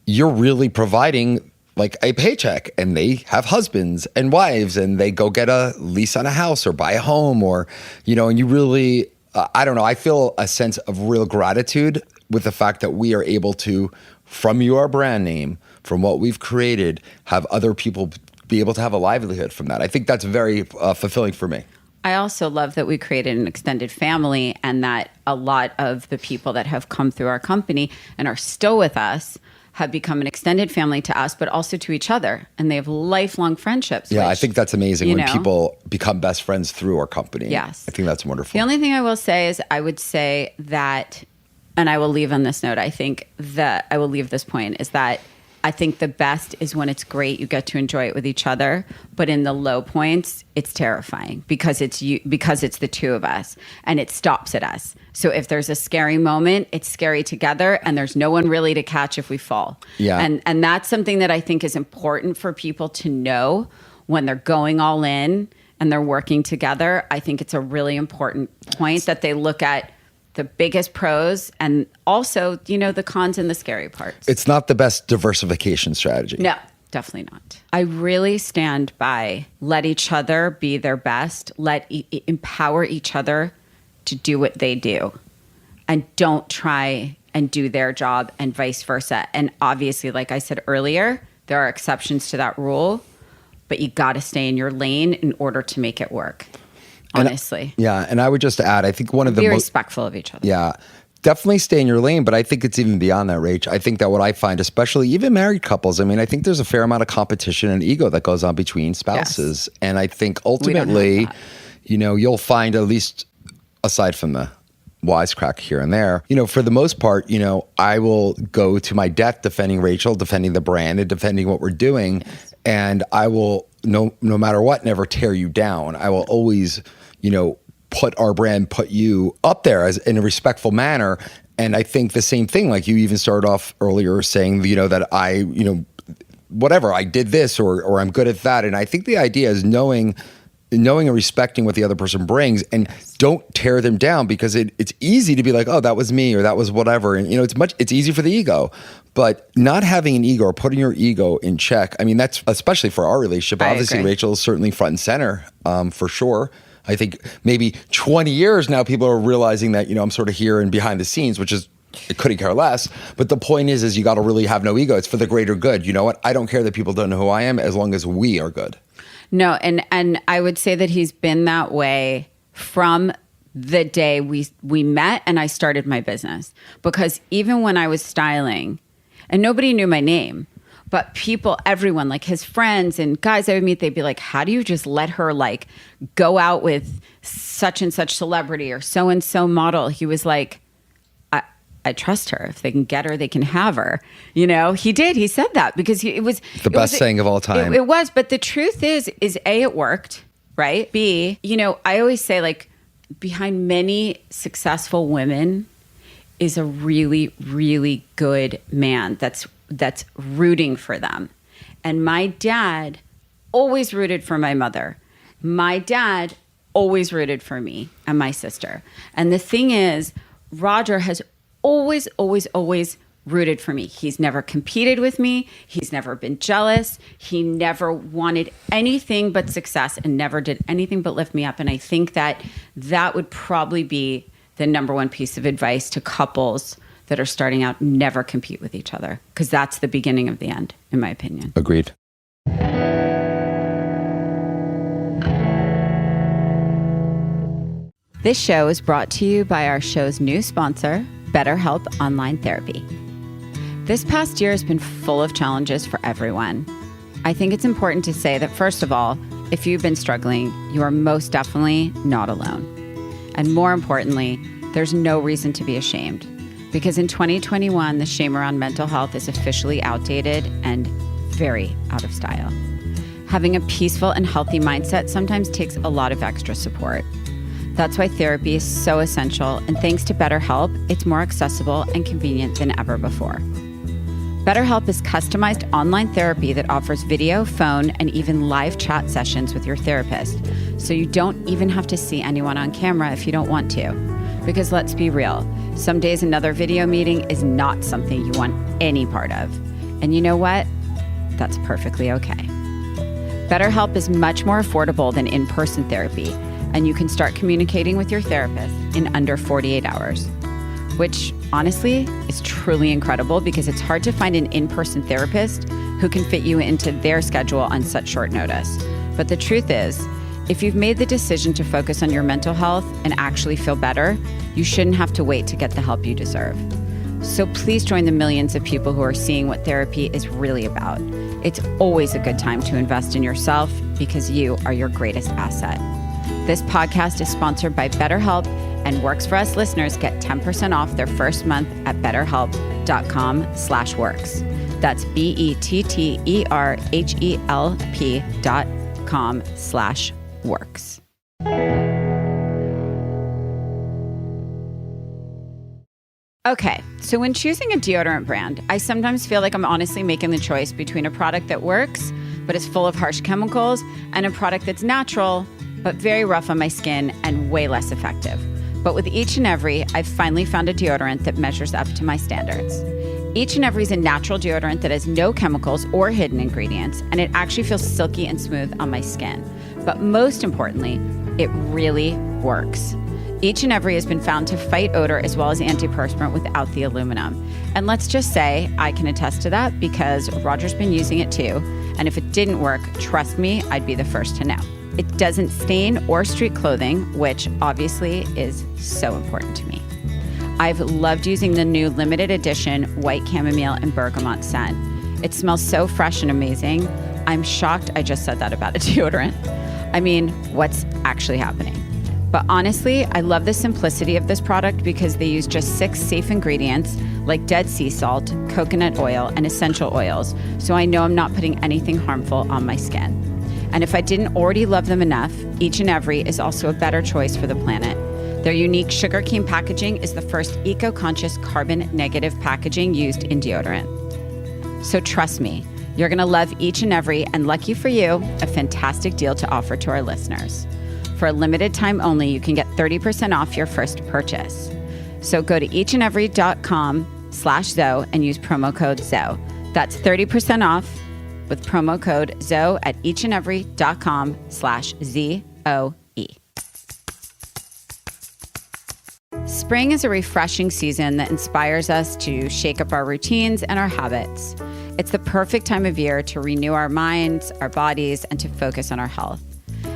you're really providing like a paycheck, and they have husbands and wives, and they go get a lease on a house or buy a home, or and you really. I don't know. I feel a sense of real gratitude with the fact that we are able to, from your brand name, from what we've created, have other people be able to have a livelihood from that. I think that's very fulfilling for me. I also love that we created an extended family and that a lot of the people that have come through our company and are still with us have become an extended family to us, but also to each other. And they have lifelong friendships. Yeah, I think that's amazing when people become best friends through our company. Yes. I think that's wonderful. The only thing I will say is I would say that, and I will leave on this note, I think that I will leave this point, is that I think the best is when it's great, you get to enjoy it with each other. But in the low points, it's terrifying because it's the two of us and it stops at us. So if there's a scary moment, it's scary together and there's no one really to catch if we fall. Yeah. And that's something that I think is important for people to know when they're going all in and they're working together. I think it's a really important point that they look at the biggest pros and also, the cons and the scary parts. It's not the best diversification strategy. No, definitely not. I really stand by let each other be their best, empower each other to do what they do, and don't try and do their job and vice versa. And obviously, like I said earlier, there are exceptions to that rule, but you got to stay in your lane in order to make it work. Honestly. And I would just add, I think one of the be respectful of each other. Yeah, definitely stay in your lane, but I think it's even beyond that, Rach. I think that what I find, especially even married couples, I think there's a fair amount of competition and ego that goes on between spouses. Yes. And I think ultimately, you'll find, at least aside from the wisecrack here and there, for the most part, I will go to my death defending Rachel, defending the brand and defending what we're doing. Yes. And I will, no matter what, never tear you down. I will always, put our brand, put you up there as in a respectful manner. And I think the same thing, like you even started off earlier saying, that I, whatever, I did this or I'm good at that. And I think the idea is knowing and respecting what the other person brings, and don't tear them down, because it's easy to be like, oh, that was me, or that was whatever. And, it's easy for the ego, but not having an ego or putting your ego in check. that's especially for our relationship. Obviously, Rachel is certainly front and center, for sure. I think maybe 20 years now, people are realizing that, I'm sort of here and behind the scenes, which is, it couldn't care less. But the point is you got to really have no ego. It's for the greater good. You know what? I don't care that people don't know who I am, as long as we are good. No, and I would say that he's been that way from the day we met and I started my business. Because even when I was styling, and nobody knew my name, but everyone, like his friends and guys I would meet, they'd be like, how do you just let her go out with such and such celebrity or so-and-so model? He was like, I trust her. If they can get her, they can have her. He did. He said that because it was the best saying of all time. It was. But the truth is A, it worked, right? B, I always say, behind many successful women is a really, really good man that's rooting for them. And my dad always rooted for my mother. My dad always rooted for me and my sister. And the thing is, Rodger has always, always, always rooted for me. He's never competed with me. He's never been jealous. He never wanted anything but success and never did anything but lift me up. And I think that would probably be the number one piece of advice to couples that are starting out: never compete with each other, because that's the beginning of the end, in my opinion. Agreed. This show is brought to you by our show's new sponsor, BetterHelp Online Therapy. This past year has been full of challenges for everyone. I think it's important to say that, first of all, if you've been struggling, you are most definitely not alone. And more importantly, there's no reason to be ashamed, because in 2021, the shame around mental health is officially outdated and very out of style. Having a peaceful and healthy mindset sometimes takes a lot of extra support. That's why therapy is so essential, and thanks to BetterHelp, it's more accessible and convenient than ever before. BetterHelp is customized online therapy that offers video, phone, and even live chat sessions with your therapist, so you don't even have to see anyone on camera if you don't want to. Because let's be real, some days another video meeting is not something you want any part of. And you know what? That's perfectly okay. BetterHelp is much more affordable than in-person therapy, and you can start communicating with your therapist in under 48 hours, which honestly is truly incredible, because it's hard to find an in-person therapist who can fit you into their schedule on such short notice. But the truth is, if you've made the decision to focus on your mental health and actually feel better, you shouldn't have to wait to get the help you deserve. So please join the millions of people who are seeing what therapy is really about. It's always a good time to invest in yourself, because you are your greatest asset. This podcast is sponsored by BetterHelp, and Works For Us listeners get 10% off their first month at betterhelp.com/works. That's BETTERHELP.com/works. Okay, so when choosing a deodorant brand, I sometimes feel like I'm honestly making the choice between a product that works, but is full of harsh chemicals, and a product that's natural, but very rough on my skin and way less effective. But with Each and Every, I've finally found a deodorant that measures up to my standards. Each and Every is a natural deodorant that has no chemicals or hidden ingredients, and it actually feels silky and smooth on my skin. But most importantly, it really works. Each and Every has been found to fight odor as well as antiperspirant without the aluminum. And let's just say I can attest to that because Rodger's been using it too. And if it didn't work, trust me, I'd be the first to know. It doesn't stain or streak clothing, which obviously is so important to me. I've loved using the new limited edition white chamomile and bergamot scent. It smells so fresh and amazing. I'm shocked I just said that about a deodorant. I mean, what's actually happening? But honestly, I love the simplicity of this product because they use just 6 safe ingredients like dead sea salt, coconut oil, and essential oils, so I know I'm not putting anything harmful on my skin. And if I didn't already love them enough, Each and Every is also a better choice for the planet. Their unique sugar cane packaging is the first eco-conscious carbon-negative packaging used in deodorant. So trust me, you're gonna love Each and Every, and lucky for you, a fantastic deal to offer to our listeners. For a limited time only, you can get 30% off your first purchase. So go to eachandevery.com/Zoe and use promo code Zoe. That's 30% off with promo code Zoe at eachandevery.com/ZOE. Spring is a refreshing season that inspires us to shake up our routines and our habits. It's the perfect time of year to renew our minds, our bodies, and to focus on our health.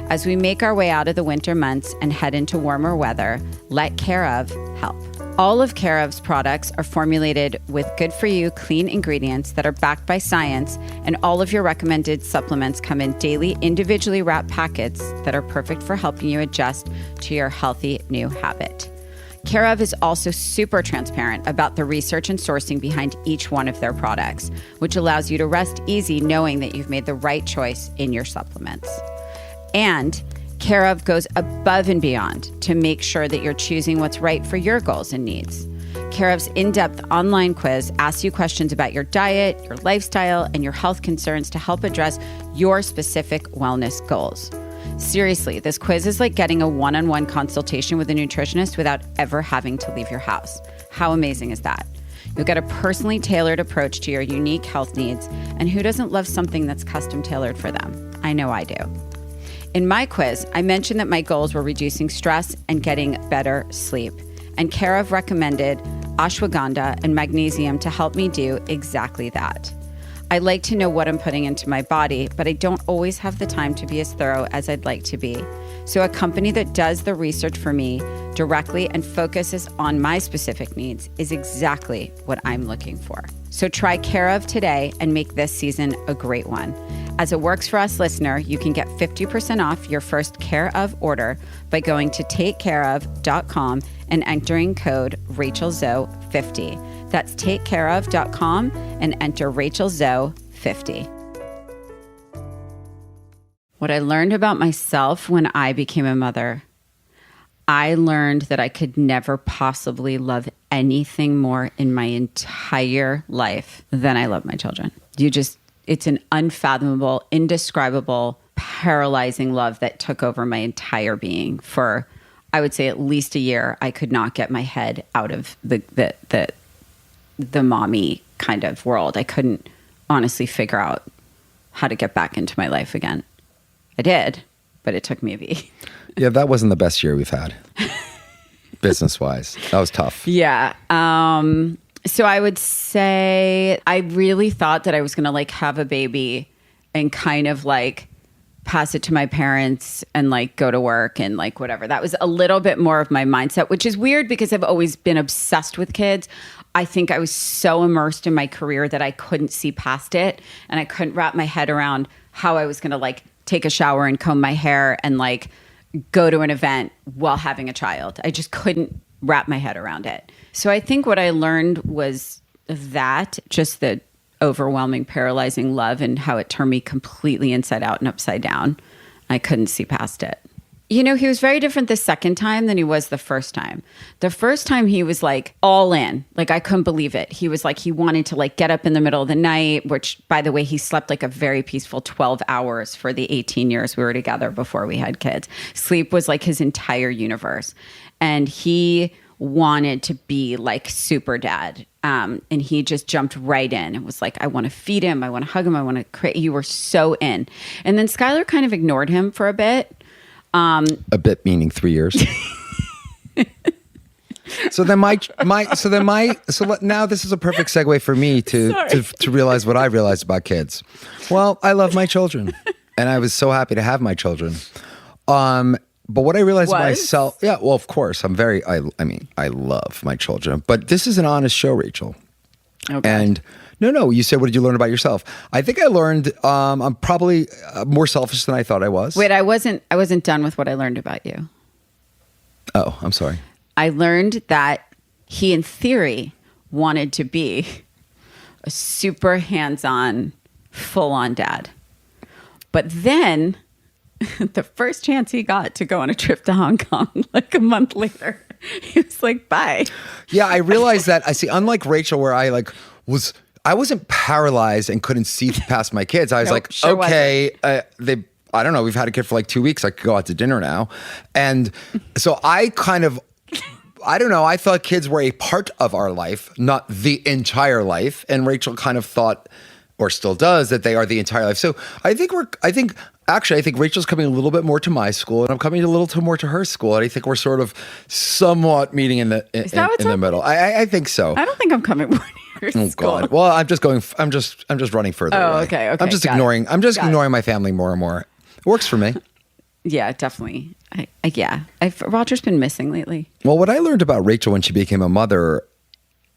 As we make our way out of the winter months and head into warmer weather, let Care of help. All of Care of's products are formulated with good-for-you, clean ingredients that are backed by science, and all of your recommended supplements come in daily, individually wrapped packets that are perfect for helping you adjust to your healthy new habit. Care of is also super transparent about the research and sourcing behind each one of their products, which allows you to rest easy knowing that you've made the right choice in your supplements. And Care of goes above and beyond to make sure that you're choosing what's right for your goals and needs. Care of's in-depth online quiz asks you questions about your diet, your lifestyle, and your health concerns to help address your specific wellness goals. Seriously, this quiz is like getting a one-on-one consultation with a nutritionist without ever having to leave your house. How amazing is that? You'll get a personally tailored approach to your unique health needs, and who doesn't love something that's custom tailored for them? I know I do. In my quiz, I mentioned that my goals were reducing stress and getting better sleep, and Care of recommended ashwagandha and magnesium to help me do exactly that. I like to know what I'm putting into my body, but I don't always have the time to be as thorough as I'd like to be. So a company that does the research for me directly and focuses on my specific needs is exactly what I'm looking for. So try Care of today and make this season a great one. As a Works For Us listener, you can get 50% off your first Care of order by going to takecareof.com and entering code RachelZoe50. That's takecareof.com and enter RachelZoe50. What I learned about myself when I became a mother, I learned that I could never possibly love anything more in my entire life than I love my children. It's an unfathomable, indescribable, paralyzing love that took over my entire being for, I would say, at least a year. I could not get my head out of the mommy kind of world. I couldn't honestly figure out how to get back into my life again. I did, but it took me a beat. Yeah, that wasn't the best year we've had, business-wise. That was tough. Yeah. So I would say I really thought that I was going to have a baby and kind of pass it to my parents and go to work and whatever. That was a little bit more of my mindset, which is weird because I've always been obsessed with kids. I think I was so immersed in my career that I couldn't see past it, and I couldn't wrap my head around how I was going to take a shower and comb my hair and go to an event while having a child. I just couldn't wrap my head around it. So I think what I learned was that just the overwhelming, paralyzing love and how it turned me completely inside out and upside down. I couldn't see past it. You know, he was very different the second time than he was the first time. The first time he was like all in. Like I couldn't believe it. He was like, he wanted to like get up in the middle of the night, which by the way, he slept like a very peaceful 12 hours for the 18 years we were together before we had kids. Sleep was like his entire universe. And he wanted to be like super dad. And he just jumped right in and was like, I want to feed him. I want to hug him. I want to create. You were so in. And then Skylar kind of ignored him for a bit. A bit meaning 3 years. So now this is a perfect segue for me to realize what I realized about kids. Well, I love my children, and I was so happy to have my children. But what I realized myself, yeah, well, of course, I mean, I love my children, but this is an honest show, Rachel. Okay. And no, you said, what did you learn about yourself? I think I learned I'm probably more selfish than I thought I was. Wait, I wasn't done with what I learned about you. Oh, I'm sorry. I learned that he, in theory, wanted to be a super hands-on, full-on dad. But then, the first chance he got to go on a trip to Hong Kong, like a month later, he was like, bye. Yeah, I realized that. I see, unlike Rachel, where I wasn't paralyzed and couldn't see past my kids. I was okay, I don't know, we've had a kid for like 2 weeks. I could go out to dinner now. And so I kind of, I don't know, I thought kids were a part of our life, not the entire life. And Rachel kind of thought, or still does, that they are the entire life. So I think Rachel's coming a little bit more to my school, and I'm coming a little more to her school. And I think we're sort of somewhat meeting in the middle. I think so. I don't think I'm coming more to your school. God. Well, I'm just running further away. Okay. I'm just ignoring my family more and more. It works for me. Yeah, definitely. Rodger's been missing lately. Well, what I learned about Rachel when she became a mother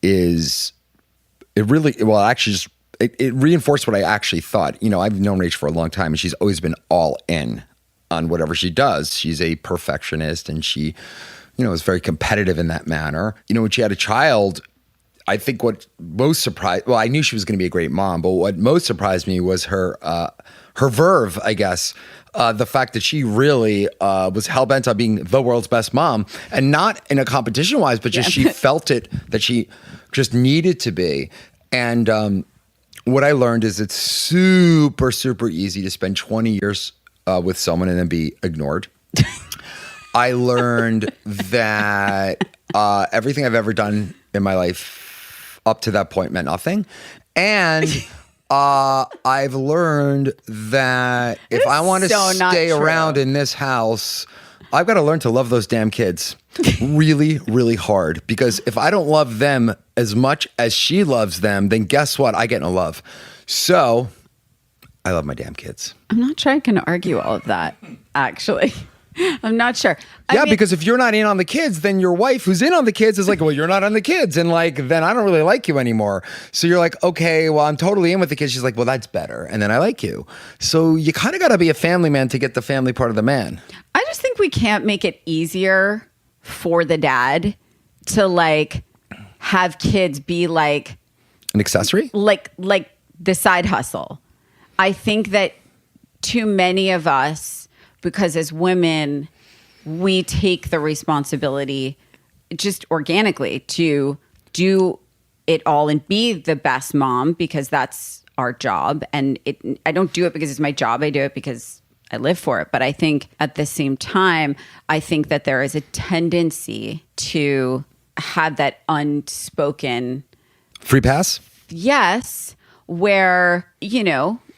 is it reinforced what I actually thought. You know, I've known Rachel for a long time, and she's always been all in on whatever she does. She's a perfectionist, and she, is very competitive in that manner. When she had a child, I think what most surprised, well, I knew she was going to be a great mom, but what most surprised me was her verve, I guess. The fact that she really was hell-bent on being the world's best mom, and not in a competition-wise, but just she felt it, that she just needed to be. And what I learned is it's super, super easy to spend 20 years with someone and then be ignored. I learned that everything I've ever done in my life up to that point meant nothing. And I've learned that if I want to stay around in this house, I've got to learn to love those damn kids really, really hard. Because if I don't love them as much as she loves them, then guess what? I get no love. So I love my damn kids. I'm not sure I can argue all of that, actually. I'm not sure. I mean, because if you're not in on the kids, then your wife who's in on the kids is like, well, you're not on the kids. And then I don't really like you anymore. So you're like, okay, well, I'm totally in with the kids. She's like, well, that's better. And then I like you. So you kind of got to be a family man to get the family part of the man. I just think we can't make it easier for the dad to have kids be like an accessory, like the side hustle. I think that too many of us, because as women, we take the responsibility just organically to do it all and be the best mom, because that's our job. And I don't do it because it's my job. I do it because I live for it. But I think at the same time, I think that there is a tendency to have that unspoken free pass. Yes. Where,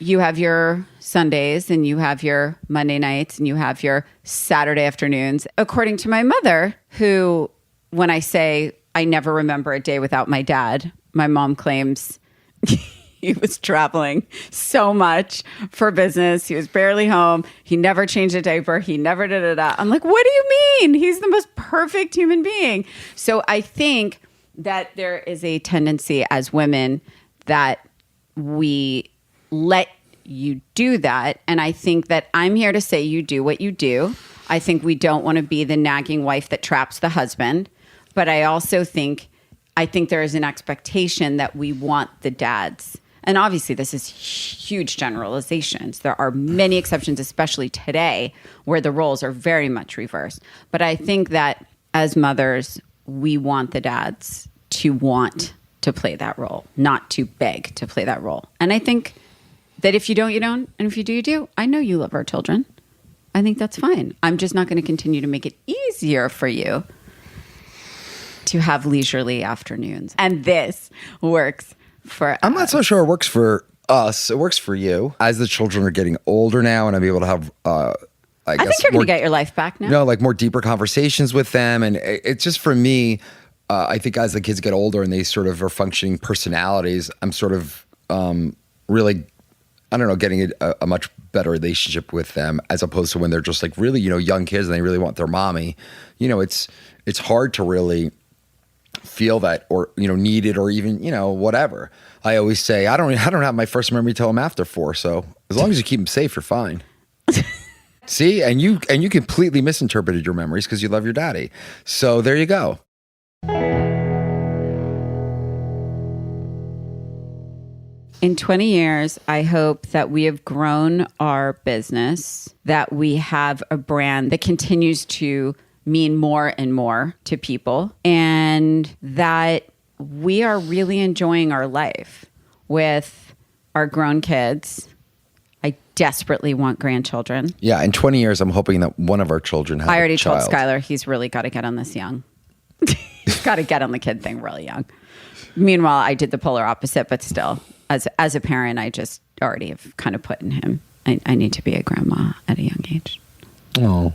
you have your Sundays and you have your Monday nights and you have your Saturday afternoons. According to my mother, who, when I say I never remember a day without my dad, my mom claims he was traveling so much for business. He was barely home. He never changed a diaper. He never da-da-da. I'm like, what do you mean? He's the most perfect human being. So I think that there is a tendency as women that we let you do that. And I think that I'm here to say you do what you do. I think we don't want to be the nagging wife that traps the husband. But I also think there is an expectation that we want the dads and obviously this is huge generalizations. There are many exceptions, especially today, where the roles are very much reversed. But I think that as mothers, we want the dads to want to play that role, not to beg to play that role. And I think that if you don't, you don't. And if you do, you do. I know you love our children. I think that's fine. I'm just not going to continue to make it easier for you to have leisurely afternoons. And this works for I'm not so sure it works for us. It works for you. As the children are getting older now and I'm able to have, I guess, think you're going to get your life back now. No, like more deeper conversations with them. And it's just for me, I think as the kids get older and they sort of are functioning personalities, I'm sort of really, I don't know, getting a much better relationship with them as opposed to when they're just like really, young kids and they really want their mommy. It's hard to really feel that or, need it or even, whatever. I always say, I don't have my first memory till I'm after 4. So as long as you keep them safe, you're fine. See, and you completely misinterpreted your memories because you love your daddy. So there you go. In 20 years, I hope that we have grown our business, that we have a brand that continues to mean more and more to people, and that we are really enjoying our life with our grown kids. I desperately want grandchildren. Yeah, in 20 years, I'm hoping that one of our children has I already a told child. Skylar he's really got to get on this young. He's got to get on the kid thing really young. Meanwhile, I did the polar opposite, but still, as a parent, I just already have kind of put in him, I need to be a grandma at a young age. Oh.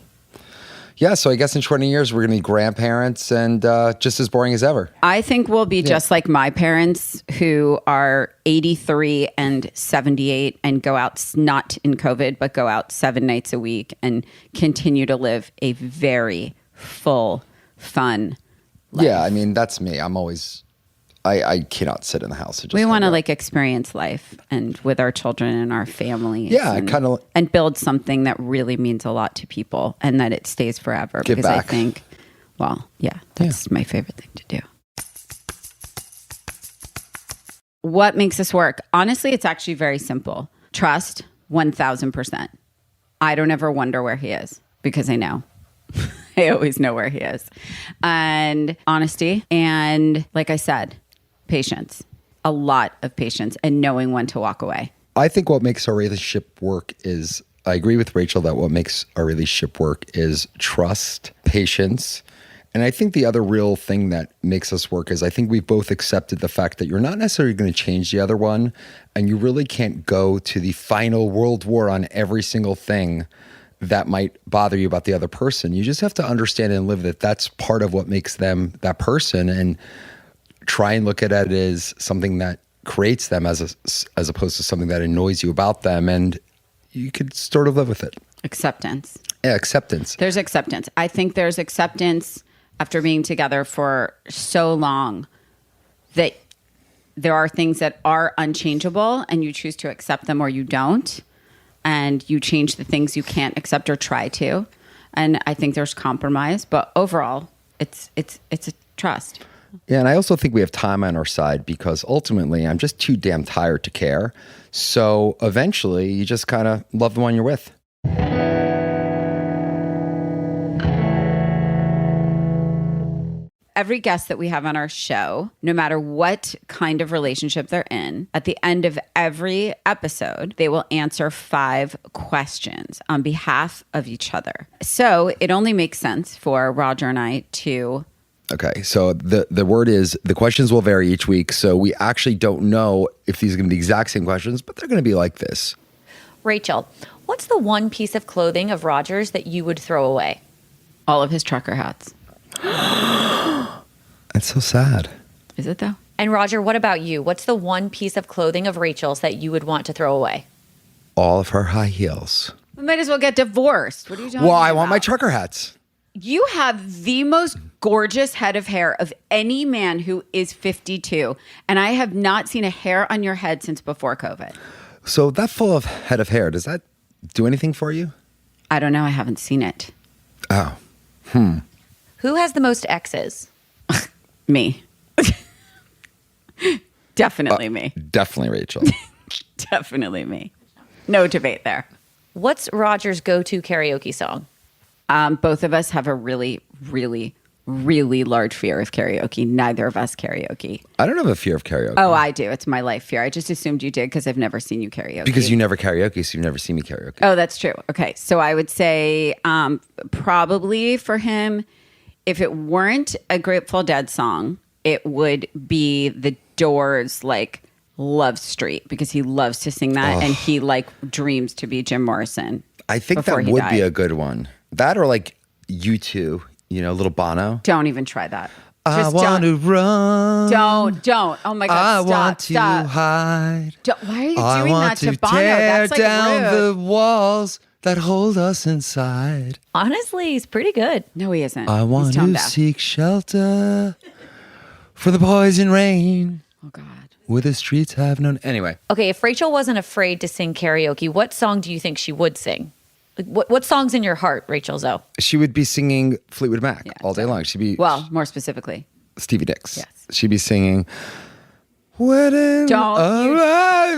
Yeah, so I guess in 20 years, we're going to be grandparents and just as boring as ever. I think we'll be just like my parents who are 83 and 78 and go out, not in COVID, but go out 7 nights a week and continue to live a very full, fun life. Yeah, I mean, that's me. I'm always... I cannot sit in the house. We want to experience life and with our children and our families. Yeah, and build something that really means a lot to people and that it stays forever. Give because back. I think, that's my favorite thing to do. What makes this work? Honestly, it's actually very simple. Trust, 1000%. I don't ever wonder where he is because I know. I always know where he is. And honesty. And like I said, patience, a lot of patience and knowing when to walk away. I think what makes our relationship work is, I agree with Rachel that what makes our relationship work is trust, patience. And I think the other real thing that makes us work is I think we've both accepted the fact that you're not necessarily going to change the other one. And you really can't go to the final world war on every single thing that might bother you about the other person. You just have to understand and live that that's part of what makes them that person and try and look at it as something that creates them as opposed to something that annoys you about them. And you could sort of live with it. Acceptance. Yeah, acceptance. There's acceptance. I think there's acceptance after being together for so long that there are things that are unchangeable and you choose to accept them or you don't. And you change the things you can't accept or try to. And I think there's compromise, but overall, it's a trust. Yeah, and I also think we have time on our side because ultimately I'm just too damn tired to care. So eventually you just kind of love the one you're with. Every guest that we have on our show, no matter what kind of relationship they're in, at the end of every episode, they will answer 5 questions on behalf of each other. So it only makes sense for Rodger and I to... Okay, so the word is the questions will vary each week. So we actually don't know if these are going to be the exact same questions, but they're going to be like this. Rachel, what's the one piece of clothing of Rodger's that you would throw away? All of his trucker hats. That's so sad. Is it though? And Rodger, what about you? What's the one piece of clothing of Rachel's that you would want to throw away? All of her high heels. We might as well get divorced. What are you talking Well, about? I want my trucker hats. You have the most gorgeous head of hair of any man who is 52. And I have not seen a hair on your head since before COVID. So that full of head of hair, does that do anything for you? I don't know. I haven't seen it. Oh. Who has the most exes? Me. Definitely me. Definitely Rachel. Definitely me. No debate there. What's Rodger's go-to karaoke song? Both of us have a really, really, really large fear of karaoke. Neither of us karaoke. I don't have a fear of karaoke. Oh, I do. It's my life fear. I just assumed you did because I've never seen you karaoke. Because you never karaoke, so you've never seen me karaoke. Oh, that's true. Okay. So I would say probably for him, if it weren't a Grateful Dead song, it would be the Doors, like Love Street, because he loves to sing that and he like dreams to be Jim Morrison. I think that would be a good one. That or like U2, little Bono. Don't even try that. I want to run. Don't. Oh my God, I stop, want to stop. hide. Why are you I doing want that to Bono? tear That's like down rude. the walls that hold us inside. Honestly, he's pretty good. No, he isn't. I want He's tone to deaf. seek shelter for the poison rain Oh God. where the streets have none. Anyway, Okay, if Rachel wasn't afraid to sing karaoke, what song do you think she would sing? Like, what song's in your heart, Rachel Zoe? she would be singing Fleetwood Mac all day long. She'd be More specifically. Stevie Nicks. Yes. She'd be singing. Wedding. Are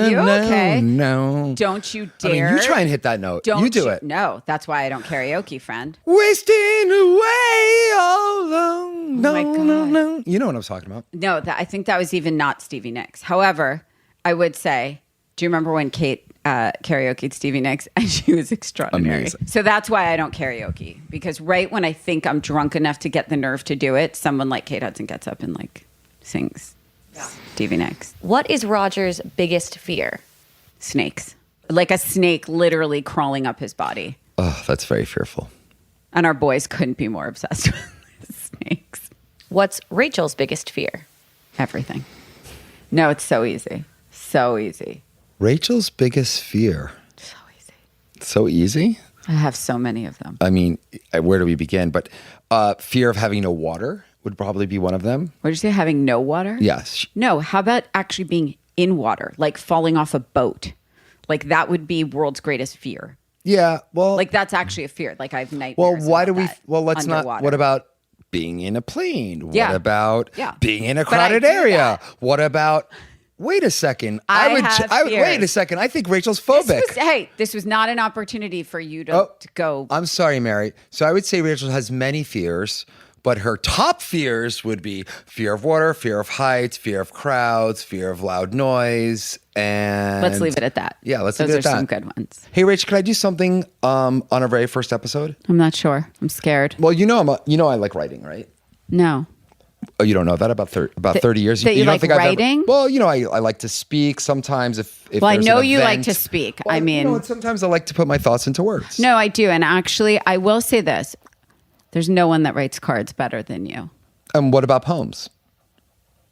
you okay? No. Don't you I mean, dare. you try and hit that note. Don't you do it. No, that's why I don't karaoke, friend. Wasting away all alone. No, my God. no. You know what I'm talking about. No, I think that was even not Stevie Nicks. However, I would say, do you remember when Kate karaoke'd Stevie Nicks? And she was extraordinary. Amazing. So that's why I don't karaoke. Because right when I think I'm drunk enough to get the nerve to do it, someone like Kate Hudson gets up and like sings Stevie Nicks. What is Rodger's biggest fear? Snakes. Like a snake literally crawling up his body. Oh, that's very fearful. And our boys couldn't be more obsessed with snakes. What's Rachel's biggest fear? Everything. No, it's so easy. So easy. Rachel's biggest fear. So easy. So easy? I have so many of them. I mean, where do we begin? But fear of having no water would probably be one of them. What did you say? Having no water? Yes. No, how about actually being in water, like falling off a boat? Like that would be world's greatest fear. Yeah. Well, Like that's actually a fear. Like I have nightmares. well, why do about we? that Well, let's underwater. not. What about being in a plane? What Yeah. about Yeah. being in a But I crowded do area? that. What about? Wait a second. I have Wait a fears. second. I think Rachel's phobic. This was not an opportunity for you to, Oh, to go. I'm sorry, Mary. So I would say Rachel has many fears, but her top fears would be fear of water, fear of heights, fear of crowds, fear of loud noise, and Let's leave it at that. Yeah, let's Those leave it are at that. some good ones. Hey, Rach, could I do something on our very first episode? I'm not sure. I'm scared. Well, I like writing, right? No. Oh, you don't know that about 30 years. that you don't like think I've ever- writing? well, I like to speak sometimes. If Well, I there's know an you like event. to speak. Well, I mean, and sometimes I like to put my thoughts into words. no, I do. And actually, I will say this: there's no one that writes cards better than you. And what about poems?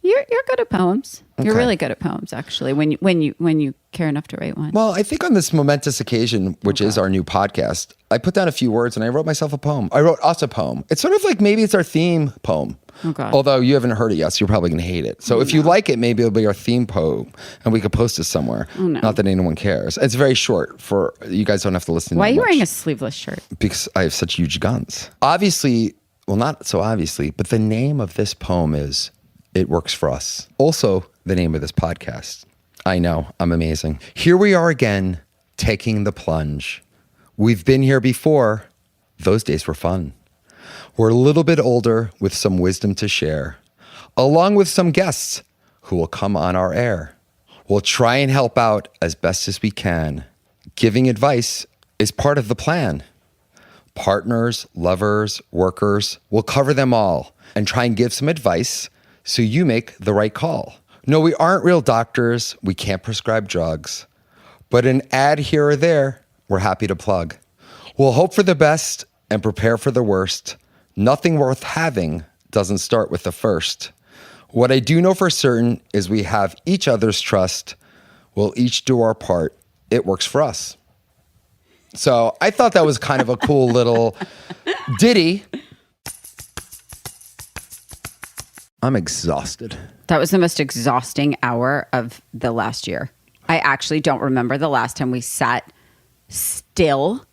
You're good at poems. You're Okay. really good at poems, actually. When you care enough to write one. Well, I think on this momentous occasion, which is our new podcast, I put down a few words and I wrote myself a poem. I wrote us a poem. It's sort of like maybe it's our theme poem. Oh, God. Although you haven't heard it yet, so you're probably going to hate it. So if you like it, maybe it'll be our theme poem and we could post it somewhere. Oh, no. Not that anyone cares. It's very short for you guys don't have to listen Why are to it you much. wearing a sleeveless shirt? Because I have such huge guns. Obviously, well, not so obviously, but the name of this poem is It Works for Us. Also, the name of this podcast. I know, I'm amazing. Here we are again, taking the plunge. We've been here before. Those days were fun. We're a little bit older with some wisdom to share, along with some guests who will come on our air. We'll try and help out as best as we can. Giving advice is part of the plan. Partners, lovers, workers, we'll cover them all and try and give some advice so you make the right call. No, we aren't real doctors. We can't prescribe drugs. But an ad here or there, we're happy to plug. We'll hope for the best and prepare for the worst. Nothing worth having doesn't start with the first. What I do know for certain is we have each other's trust. We'll each do our part. It works for us. So I thought that was kind of a cool little ditty. I'm exhausted. That was the most exhausting hour of the last year. I actually don't remember the last time we sat still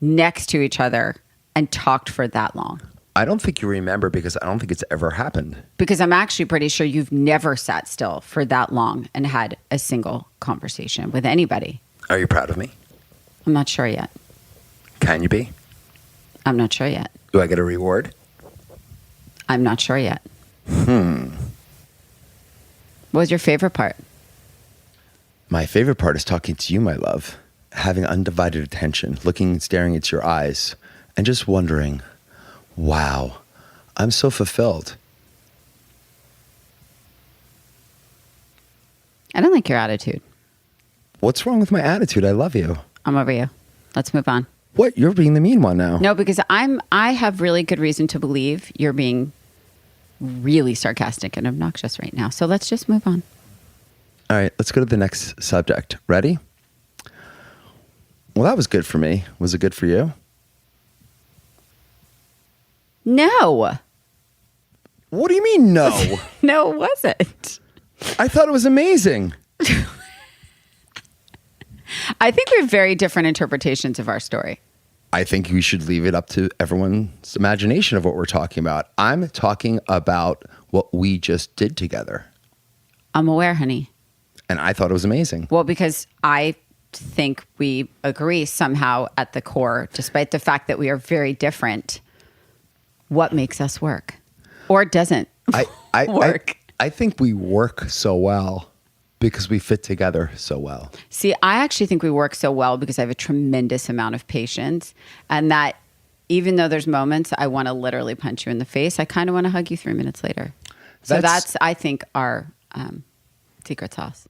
next to each other and talked for that long. I don't think you remember because I don't think it's ever happened. Because I'm actually pretty sure you've never sat still for that long and had a single conversation with anybody. Are you proud of me? I'm not sure yet. Can you be? I'm not sure yet. Do I get a reward? I'm not sure yet. What was your favorite part? My favorite part is talking to you, my love. Having undivided attention, looking and staring into your eyes, and just wondering, wow, I'm so fulfilled. I don't like your attitude. What's wrong with my attitude? I love you. I'm over you. Let's move on. What? You're being the mean one now. No, because I have really good reason to believe you're being really sarcastic and obnoxious right now. So let's just move on. All right, let's go to the next subject. Ready? Well, that was good for me. Was it good for you? No. What do you mean, no? No, it wasn't. I thought it was amazing. I think we have very different interpretations of our story. I think we should leave it up to everyone's imagination of what we're talking about. I'm talking about what we just did together. I'm aware, honey. And I thought it was amazing. Well, because I think we agree somehow at the core, despite the fact that we are very different, what makes us work or doesn't work. I think we work so well because we fit together so well. See, I actually think we work so well because I have a tremendous amount of patience, and that even though there's moments I want to literally punch you in the face, I kind of want to hug you 3 minutes later. So that's I think, our secret sauce.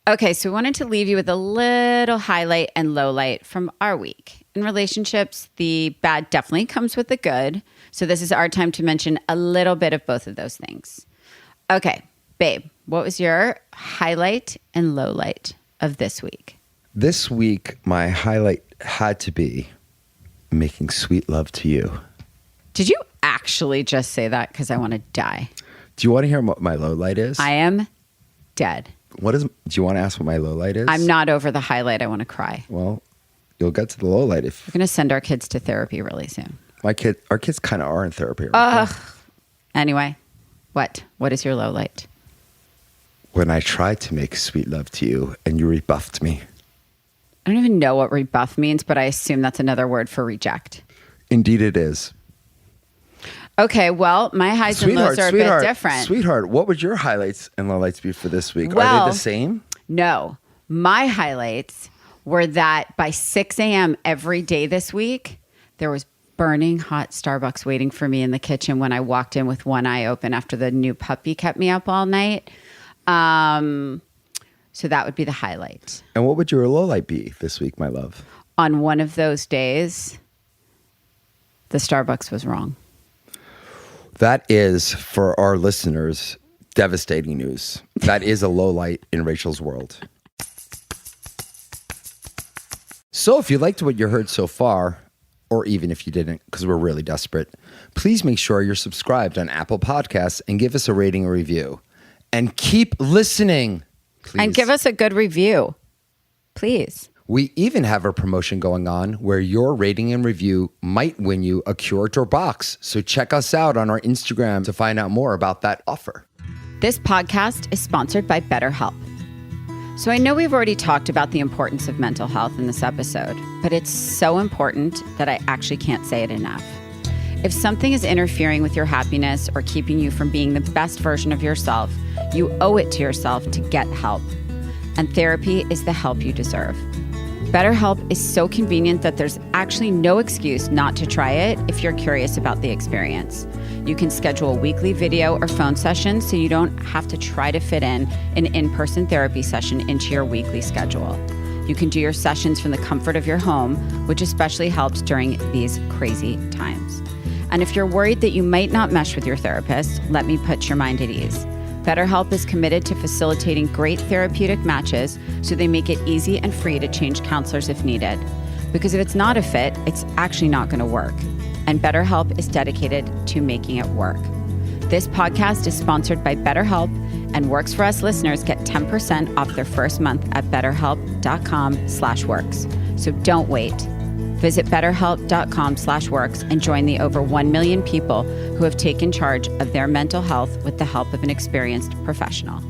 Okay, so we wanted to leave you with a little highlight and low light from our week. In relationships, the bad definitely comes with the good. So this is our time to mention a little bit of both of those things. Okay, babe, what was your highlight and low light of this week? This week, my highlight had to be making sweet love to you. Did you actually just say that? Because I want to die. Do you want to hear what my low light is? I am dead. Do you want to ask what my low light is? I'm not over the highlight. I want to cry. Well, you'll get to the low light if... We're going to send our kids to therapy really soon. Our kids kind of are in therapy right now. Anyway, what is your low light? When I tried to make sweet love to you and you rebuffed me. I don't even know what rebuff means, but I assume that's another word for reject. Indeed it is. Okay, well, my highs and lows are a bit different. Sweetheart, what would your highlights and lowlights be for this week? Well, are they the same? No. My highlights were that by 6 a.m. every day this week, there was burning hot Starbucks waiting for me in the kitchen when I walked in with one eye open after the new puppy kept me up all night. So that would be the highlight. And what would your low light be this week, my love? On one of those days, the Starbucks was wrong. That is, for our listeners, devastating news. That is a low light in Rachel's world. So if you liked what you heard so far, or even if you didn't, because we're really desperate, please make sure you're subscribed on Apple Podcasts and give us a rating or review. And keep listening, please. And give us a good review, please. We even have a promotion going on where your rating and review might win you a Curator box. So check us out on our Instagram to find out more about that offer. This podcast is sponsored by BetterHelp. So I know we've already talked about the importance of mental health in this episode, but it's so important that I actually can't say it enough. If something is interfering with your happiness or keeping you from being the best version of yourself, you owe it to yourself to get help. And therapy is the help you deserve. BetterHelp is so convenient that there's actually no excuse not to try it if you're curious about the experience. You can schedule a weekly video or phone session so you don't have to try to fit in an in-person therapy session into your weekly schedule. You can do your sessions from the comfort of your home, which especially helps during these crazy times. And if you're worried that you might not mesh with your therapist, let me put your mind at ease. BetterHelp is committed to facilitating great therapeutic matches, so they make it easy and free to change counselors if needed. Because if it's not a fit, it's actually not going to work. And BetterHelp is dedicated to making it work. This podcast is sponsored by BetterHelp, and Works For Us listeners get 10% off their first month at betterhelp.com/works. So don't wait. Visit betterhelp.com/works and join the over 1 million people who have taken charge of their mental health with the help of an experienced professional.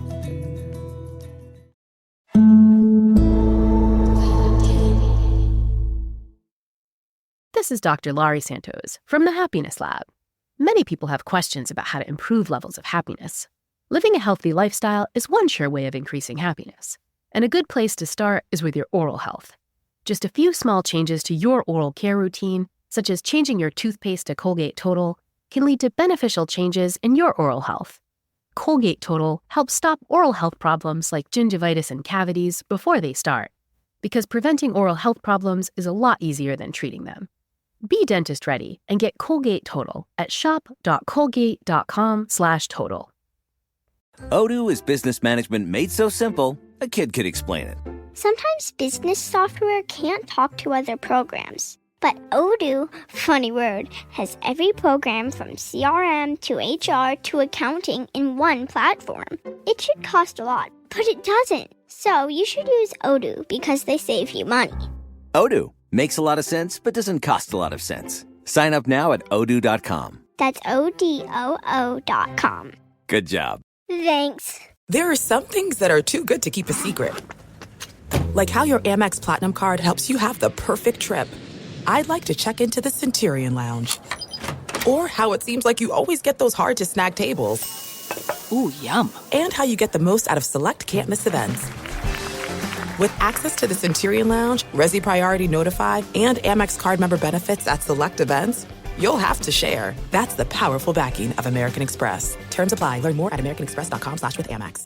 This is Dr. Laurie Santos from the Happiness Lab. Many people have questions about how to improve levels of happiness. Living a healthy lifestyle is one sure way of increasing happiness. And a good place to start is with your oral health. Just a few small changes to your oral care routine, such as changing your toothpaste to Colgate Total, can lead to beneficial changes in your oral health. Colgate Total helps stop oral health problems like gingivitis and cavities before they start, because preventing oral health problems is a lot easier than treating them. Be dentist ready and get Colgate Total at shop.colgate.com/total. Odoo is business management made so simple, a kid could explain it. Sometimes business software can't talk to other programs. But Odoo, funny word, has every program from CRM to HR to accounting in one platform. It should cost a lot, but it doesn't. So you should use Odoo because they save you money. Odoo makes a lot of sense, but doesn't cost a lot of sense. Sign up now at odoo.com. That's ODOO.com. Good job. Thanks. There are some things that are too good to keep a secret. Like how your Amex Platinum card helps you have the perfect trip. I'd like to check into the Centurion Lounge. Or how it seems like you always get those hard-to-snag tables. Ooh, yum. And how you get the most out of select can't-miss events. With access to the Centurion Lounge, Resi Priority Notify, and Amex card member benefits at select events, you'll have to share. That's the powerful backing of American Express. Terms apply. Learn more at americanexpress.com/withAmex.